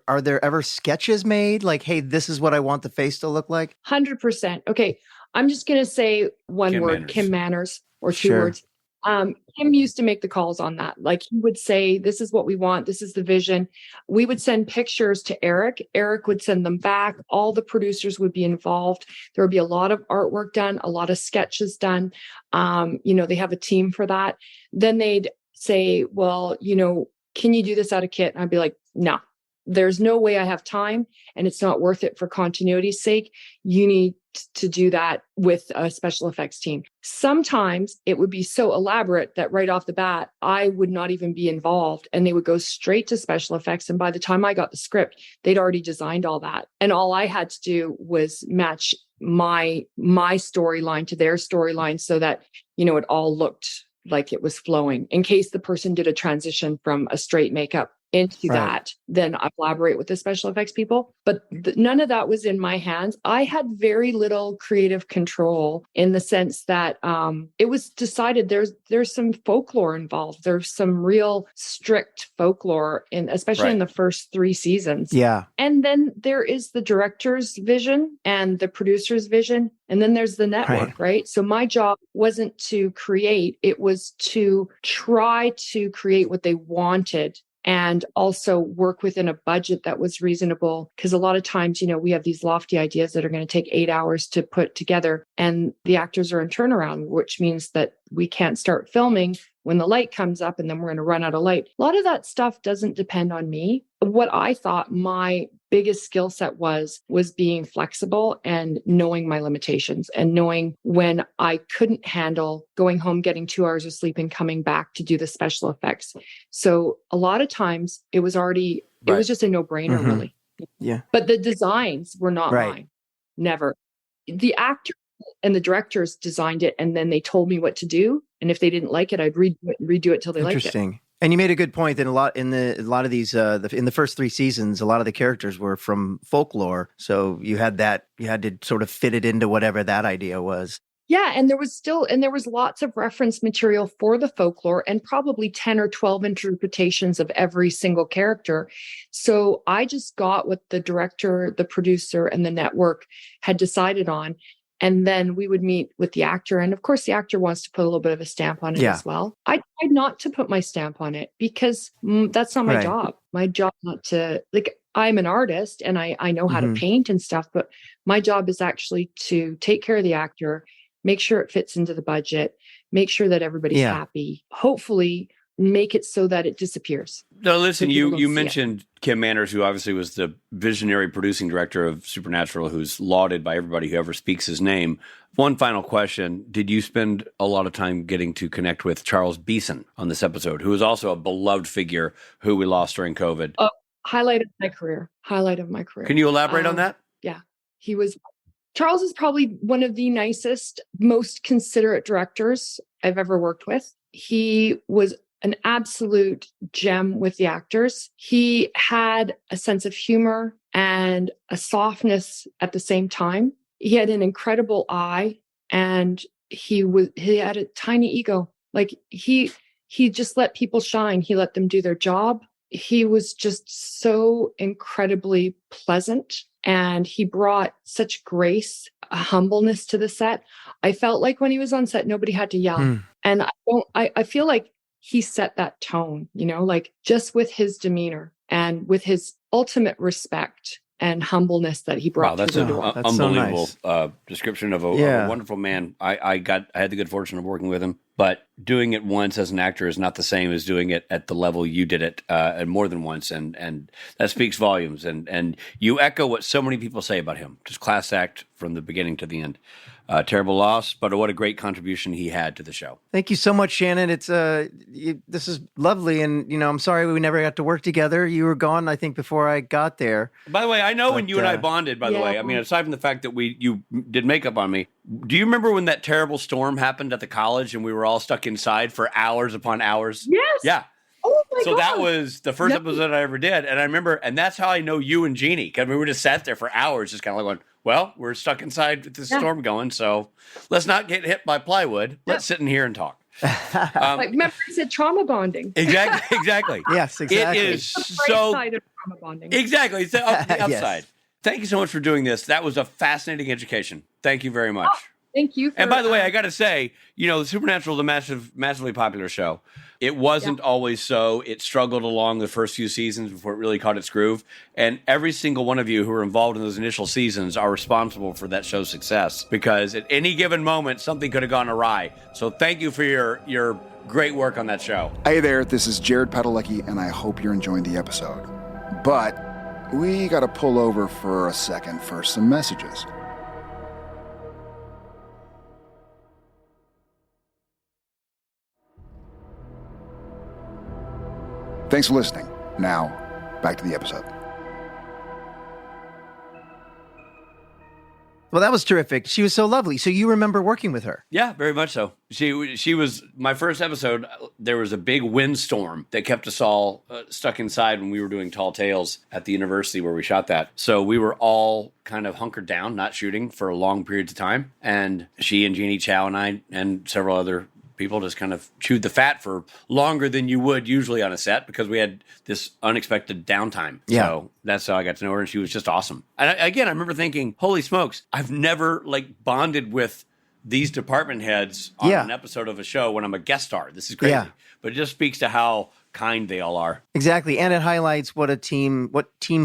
Are there ever sketches made? Like, hey, this is what I want the face to look like? 100%. Okay. I'm just going to say one Kim word, Manners. Kim Manners, or two Sure. words. Kim used to make the calls on that. Like he would say, this is what we want. This is the vision. We would send pictures to Eric. Eric would send them back. All the producers would be involved. There would be a lot of artwork done, a lot of sketches done. You know, they have a team for that. Then they'd say, well, you know, can you do this out of kit? And I'd be like, no, there's no way I have time and it's not worth it for continuity's sake. You need to do that with a special effects team. Sometimes it would be so elaborate that right off the bat, I would not even be involved and they would go straight to special effects. And by the time I got the script, they'd already designed all that. And all I had to do was match my storyline to their storyline so that, you know, it all looked like it was flowing in case the person did a transition from a straight makeup into Right. that, then I collaborate with the special effects people. But none of that was in my hands. I had very little creative control in the sense that it was decided there's some folklore involved. There's some real strict folklore especially in the first 3 seasons. Yeah. And then there is the director's vision and the producer's vision. And then there's the network, right? So my job wasn't to create, it was to try to create what they wanted and also work within a budget that was reasonable. Because a lot of times, we have these lofty ideas that are going to take 8 hours to put together, and the actors are in turnaround, which means that we can't start filming when the light comes up and then we're going to run out of light. A lot of that stuff doesn't depend on me. What I thought my biggest skill set was being flexible and knowing my limitations and knowing when I couldn't handle going home, getting 2 hours of sleep and coming back to do the special effects. So a lot of times it was just a no-brainer, really. Yeah. But the designs were not mine. Never. The actor and the directors designed it, and then they told me what to do. And if they didn't like it, I'd redo it till they liked it. Interesting. And you made a good point that a lot of these in the first 3 seasons, a lot of the characters were from folklore. So you had to sort of fit it into whatever that idea was. Yeah, and there was lots of reference material for the folklore and probably 10 or 12 interpretations of every single character. So I just got what the director, the producer, and the network had decided on. And then we would meet with the actor. And of course, the actor wants to put a little bit of a stamp on it as well. I tried not to put my stamp on it because that's not my job. My job not to, I'm an artist and I know how to paint and stuff, but my job is actually to take care of the actor, make sure it fits into the budget, make sure that everybody's happy, hopefully make it so that it disappears. No, listen, you mentioned Kim Manners, who obviously was the visionary producing director of Supernatural, who's lauded by everybody who ever speaks his name. One final question. Did you spend a lot of time getting to connect with Charles Beeson on this episode, who is also a beloved figure who we lost during COVID? Highlight of my career. Can you elaborate on that? Yeah. Charles is probably one of the nicest, most considerate directors I've ever worked with. He was an absolute gem with the actors. He had a sense of humor and a softness at the same time. He had an incredible eye, and he had a tiny ego. He just let people shine. He let them do their job. He was just so incredibly pleasant, and he brought such grace, a humbleness to the set. I felt like when he was on set, nobody had to yell. And I feel like he set that tone, just with his demeanor and with his ultimate respect and humbleness that he brought. Wow, that's to the door. an unbelievable description of a wonderful man. I had the good fortune of working with him, but doing it once as an actor is not the same as doing it at the level you did it and more than once, and that speaks volumes. And you echo what so many people say about him. Just class act from the beginning to the end. Terrible loss, but what a great contribution he had to the show. Thank you so much, Shannon. It's this is lovely, and I'm sorry we never got to work together. You were gone, I think, before I got there. By the way, I know when you and I bonded. By the way, I mean, aside from the fact that you did makeup on me, do you remember when that terrible storm happened at the college and we were all stuck inside for hours upon hours? Yes. Yeah. Oh my God. So that was the first episode I ever did, and I remember, and that's how I know you and Jeannie, because we were just sat there for hours, just kind of like going, well, we're stuck inside with the storm going, so let's not get hit by plywood. Let's sit in here and talk. Remember, I said trauma bonding. Exactly. Yes, exactly. It is the bright side of trauma bonding. Exactly. It's the upside. Yes. Thank you so much for doing this. That was a fascinating education. Thank you very much. Thank you. And by the way, I got to say, the Supernatural is a massively popular show. It wasn't always so. It struggled along the first few seasons before it really caught its groove. And every single one of you who were involved in those initial seasons are responsible for that show's success, because at any given moment, something could have gone awry. So thank you for your great work on that show. Hey there, this is Jared Padalecki, and I hope you're enjoying the episode. But we got to pull over for a second for some messages. Thanks for listening. Now, back to the episode. Well, that was terrific. She was so lovely. So you remember working with her? Yeah, very much so. She was my first episode. There was a big windstorm that kept us all stuck inside when we were doing Tall Tales at the university where we shot that. So we were all kind of hunkered down, not shooting for long periods of time. And she and Jeannie Chow and I and several other people just kind of chewed the fat for longer than you would usually on a set because we had this unexpected downtime. Yeah. So that's how I got to know her, and she was just awesome. And I remember thinking, holy smokes, I've never bonded with these department heads on an episode of a show when I'm a guest star. This is crazy. Yeah. But it just speaks to how kind they all are. Exactly. And it highlights what team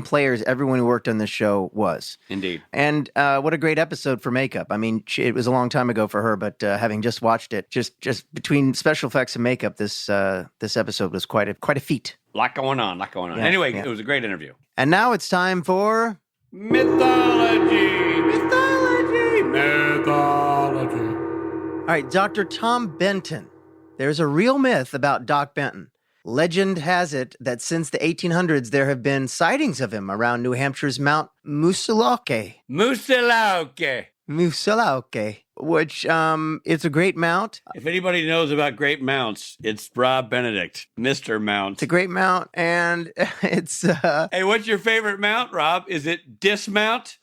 players everyone who worked on this show was. Indeed. And what a great episode for makeup. I mean, it was a long time ago for her, but having just watched it, just between special effects and makeup, this episode was quite a feat. Lot going on. Yeah, anyway, It was a great interview. And now it's time for Mythology. All right, Dr. Tom Benton. There's a real myth about Doc Benton. Legend has it that since the 1800s, there have been sightings of him around New Hampshire's Mount Moosilauke, which it's a great mount. If anybody knows about great mounts, it's Rob Benedict, Mr. Mount. It's a great mount, and it's... Hey, what's your favorite mount, Rob? Is it dismount?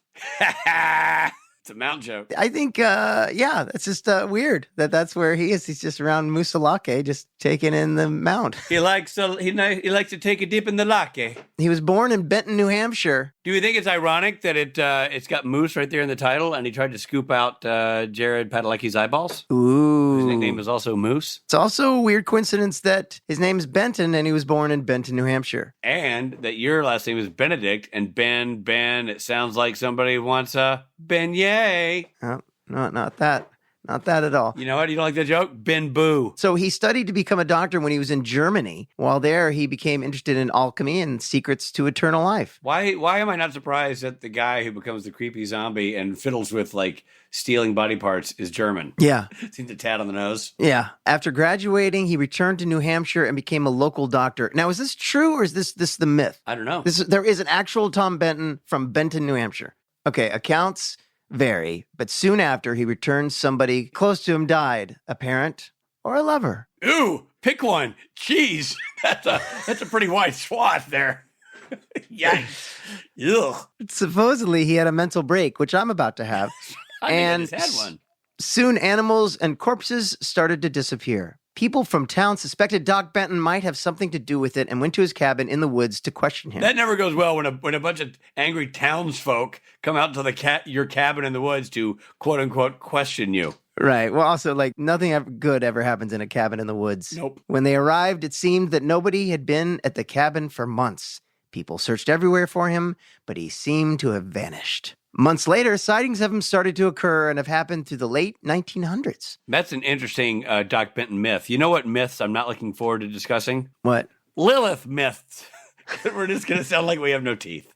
It's a mount joke. I think, that's just weird that's where he is. He's just around Moosilauke, just taking in the mount. He likes to take a dip in the lake. He was born in Benton, New Hampshire. Do you think it's ironic that it's got Moose right there in the title, and he tried to scoop out Jared Padalecki's eyeballs? Ooh. His nickname is also Moose. It's also a weird coincidence that his name is Benton, and he was born in Benton, New Hampshire. And that your last name is Benedict, and Ben, it sounds like somebody wants a beignet. Oh, no, not that. Not that at all. You know what? You don't like that joke? Ben Boo. So he studied to become a doctor when he was in Germany. While there, he became interested in alchemy and secrets to eternal life. Why am I not surprised that the guy who becomes the creepy zombie and fiddles with stealing body parts is German? Yeah. Seems a tad on the nose. Yeah. After graduating, he returned to New Hampshire and became a local doctor. Now, is this true or is this the myth? I don't know. There is an actual Tom Benton from Benton, New Hampshire. Okay, accounts vary, but soon after he returned, somebody close to him died, a parent or a lover. Ooh, pick one. Jeez, that's a pretty wide swath there. Yikes. Ugh. Supposedly, he had a mental break, which I'm about to have. I just had one. Soon, animals and corpses started to disappear. People from town suspected Doc Benton might have something to do with it and went to his cabin in the woods to question him. That never goes well when a bunch of angry townsfolk come out to your cabin in the woods to quote unquote question you. Right. Well, also, nothing good ever happens in a cabin in the woods. Nope. When they arrived, it seemed that nobody had been at the cabin for months. People searched everywhere for him, but he seemed to have vanished. Months later, sightings of him started to occur and have happened through the late 1900s. That's an interesting Doc Benton myth. You know what myths I'm not looking forward to discussing? What? Lilith myths. We're just going to sound like we have no teeth.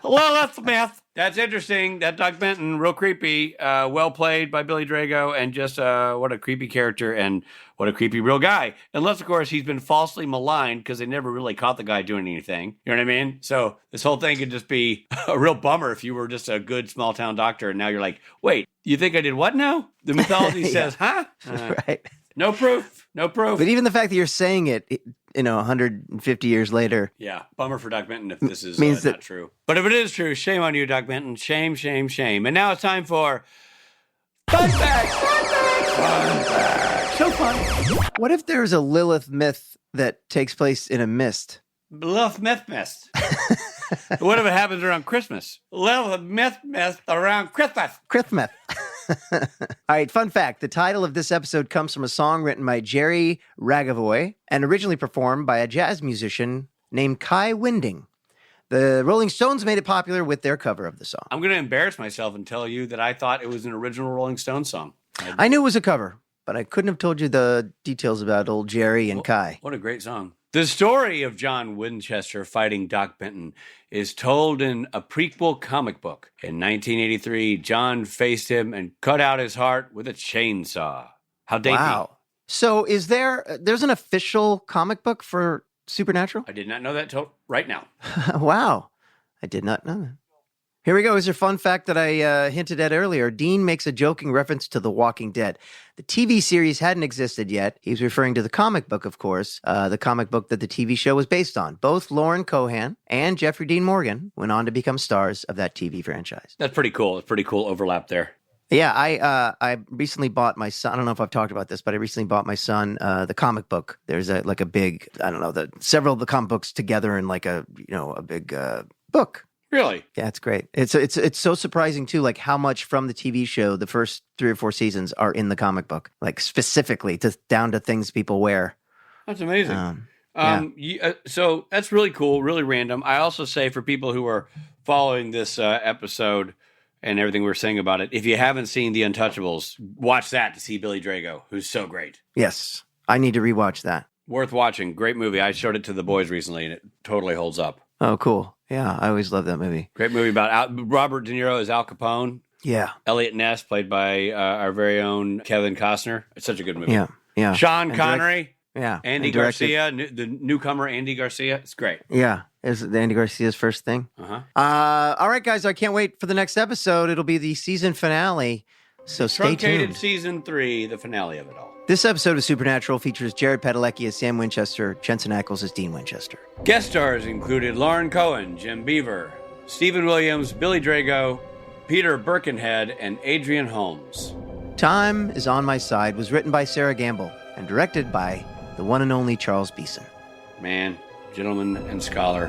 Lilith myth. That's interesting. That Doc Benton, real creepy. Well played by Billy Drago, and just what a creepy character and what a creepy real guy. Unless, of course, he's been falsely maligned because they never really caught the guy doing anything. You know what I mean? So this whole thing could just be a real bummer if you were just a good small town doctor and now you're like, wait, you think I did what now? The mythology says, huh? Right. No proof. But even the fact that you're saying it 150 years later. Yeah, bummer for Doc Benton if this is means not true. But if it is true, shame on you, Doc Benton. Shame, shame, shame. And now it's time for Fun Facts! Fun Facts! So fun. What if there's a Lilith myth that takes place in a mist? Lilith mist. What if it happens around Christmas? Lilith mist around Christmas. Christmas. All right, fun fact. The title of this episode comes from a song written by Jerry Ragavoy and originally performed by a jazz musician named Kai Winding. The Rolling Stones made it popular with their cover of the song. I'm going to embarrass myself and tell you that I thought it was an original Rolling Stones song. I knew it was a cover, but I couldn't have told you the details about old Jerry and Kai. What a great song. The story of John Winchester fighting Doc Benton is told in a prequel comic book. In 1983, John faced him and cut out his heart with a chainsaw. How dainty. Wow. So there's an official comic book for Supernatural? I did not know that till right now. Wow. I did not know that. Here we go. Here's a fun fact that I hinted at earlier. Dean makes a joking reference to The Walking Dead. The TV series hadn't existed yet. He was referring to the comic book, of course, the comic book that the TV show was based on. Both Lauren Cohan and Jeffrey Dean Morgan went on to become stars of that TV franchise. That's pretty cool. It's pretty cool overlap there. Yeah, I recently bought my son. I don't know if I've talked about this, but I recently bought my son the comic book. There's a big, I don't know, several of the comic books together in like a big book. Really? Yeah, it's great. It's so surprising too, like how much from the TV show, the first 3 or 4 seasons, are in the comic book, like specifically down to things people wear. That's amazing. Yeah. So that's really cool, really random. I also say for people who are following this episode and everything we're saying about it, if you haven't seen The Untouchables, watch that to see Billy Drago, who's so great. Yes, I need to rewatch that. Worth watching. Great movie. I showed it to the boys recently, and it totally holds up. Oh, cool. Yeah, I always love that movie. Great movie about Robert De Niro as Al Capone. Yeah. Elliot Ness, played by our very own Kevin Costner. It's such a good movie. Yeah. Sean Connery. Yeah. Andy Garcia, the newcomer Andy Garcia. It's great. Yeah. Is it Andy Garcia's first thing? Uh-huh. All right, guys. I can't wait for the next episode. It'll be the season finale. So stay tuned. Season 3, the finale of it all. This episode of Supernatural features Jared Padalecki as Sam Winchester, Jensen Ackles as Dean Winchester. Guest stars included Lauren Cohan, Jim Beaver, Stephen Williams, Billy Drago, Peter Birkenhead, and Adrian Holmes. Time is on My Side was written by Sarah Gamble and directed by the one and only Charles Beeson. Man, gentleman and scholar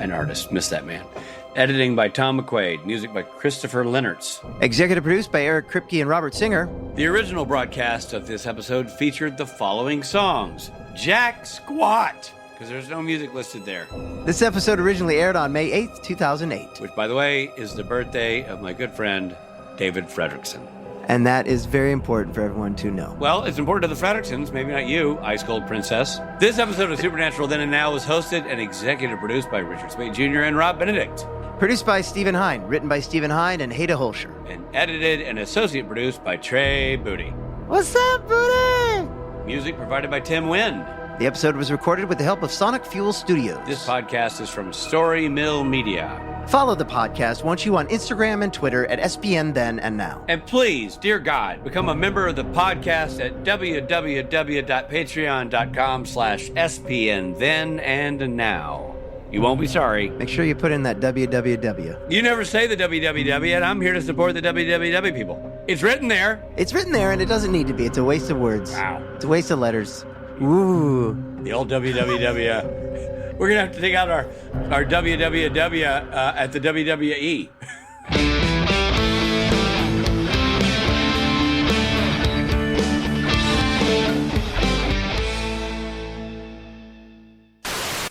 and artist. Miss that man. Editing by Tom McQuaid. Music by Christopher Lennertz. Executive produced by Eric Kripke and Robert Singer. The original broadcast of this episode featured the following songs. Jack Squat, because there's no music listed there. This episode originally aired on May 8th, 2008. Which, by the way, is the birthday of my good friend, David Fredrickson. And that is very important for everyone to know. Well, it's important to the Fredricksons, maybe not you, Ice Cold Princess. This episode of Supernatural Then and Now was hosted and executive produced by Richard Spade Jr. and Rob Benedict. Produced by Stephen Hine, written by Stephen Hine and Haida Holscher. And edited and associate produced by Trey Booty. What's up, Booty? Music provided by Tim Wynn. The episode was recorded with the help of Sonic Fuel Studios. This podcast is from Story Mill Media. Follow the podcast, won't you, on Instagram and Twitter at SPN Then and Now. And please, dear God, become a member of the podcast at www.patreon.com/SPN Then and Now. You won't be sorry. Make sure you put in that www. You never say the www, and I'm here to support the www people. It's written there. It's written there, and it doesn't need to be. It's a waste of words. Wow. It's a waste of letters. Ooh. The old www. We're going to have to take out our www at the WWE.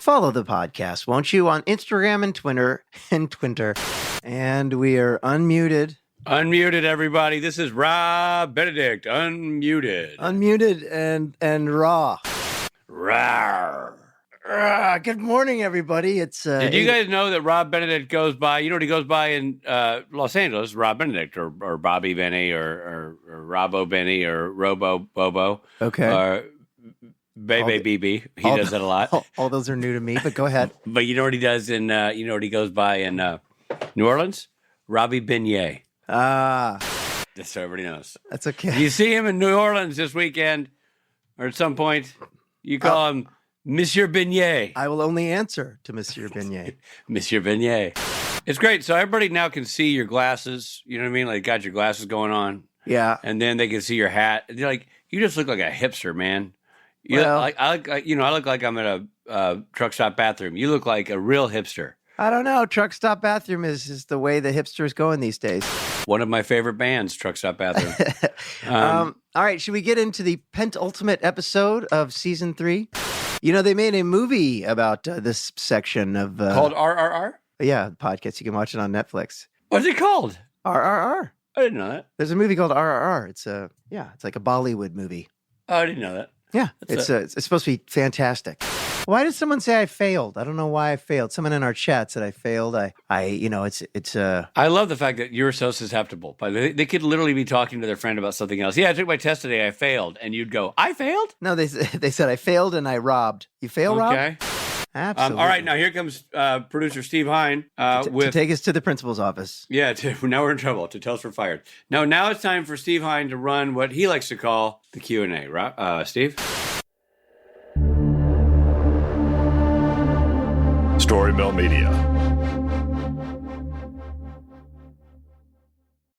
Follow the podcast, won't you, on Instagram and Twitter And we are unmuted. Unmuted, everybody. This is Rob Benedict. Unmuted. Unmuted and raw. Rawr. Good morning, everybody. It's Did you guys know that Rob Benedict goes by? You know what he goes by in Los Angeles? Rob Benedict, or Bobby Benny, or Robbo Benny, or Robo Bobo. Okay. Or Bebe BB. He does that a lot. All those are new to me, but go ahead. But you know what he does in? You know what he goes by in New Orleans? Robbie Beignet. Just so everybody knows. That's okay. You see him in New Orleans this weekend, or at some point, you call him Monsieur Beignet. I will only answer to Monsieur Beignet. Monsieur Beignet. It's great. So everybody now can see your glasses. You know what I mean? Like, got your glasses going on. Yeah. And then they can see your hat. They're like, you just look like a hipster, man. You Well, I look like I'm at a truck stop bathroom. You look like a real hipster. I don't know. Truck stop bathroom is the way the hipsters going these days. One of my favorite bands, Truck Stop Bathroom. All right. Should we get into the penultimate episode of season 3? You know, they made a movie about this section of called RRR? Yeah, podcast. You can watch it on Netflix. What's it called? RRR. I didn't know that. There's a movie called RRR. It's like a Bollywood movie. Oh, I didn't know that. Yeah, it's supposed to be fantastic. Why did someone say I failed? I don't know why I failed. Someone in our chat said I failed. I love the fact that you're so susceptible. But they could literally be talking to their friend about something else. Yeah, I took my test today. I failed, and you'd go, I failed? No, they said I failed and I robbed. You fail, Rob? Okay. Absolutely. All right, now here comes producer Steve Hine to take us to the principal's office. Yeah, now we're in trouble. To tell us we're fired. No, now it's time for Steve Hine to run what he likes to call the Q&A. Right, Steve? Story Mill Media.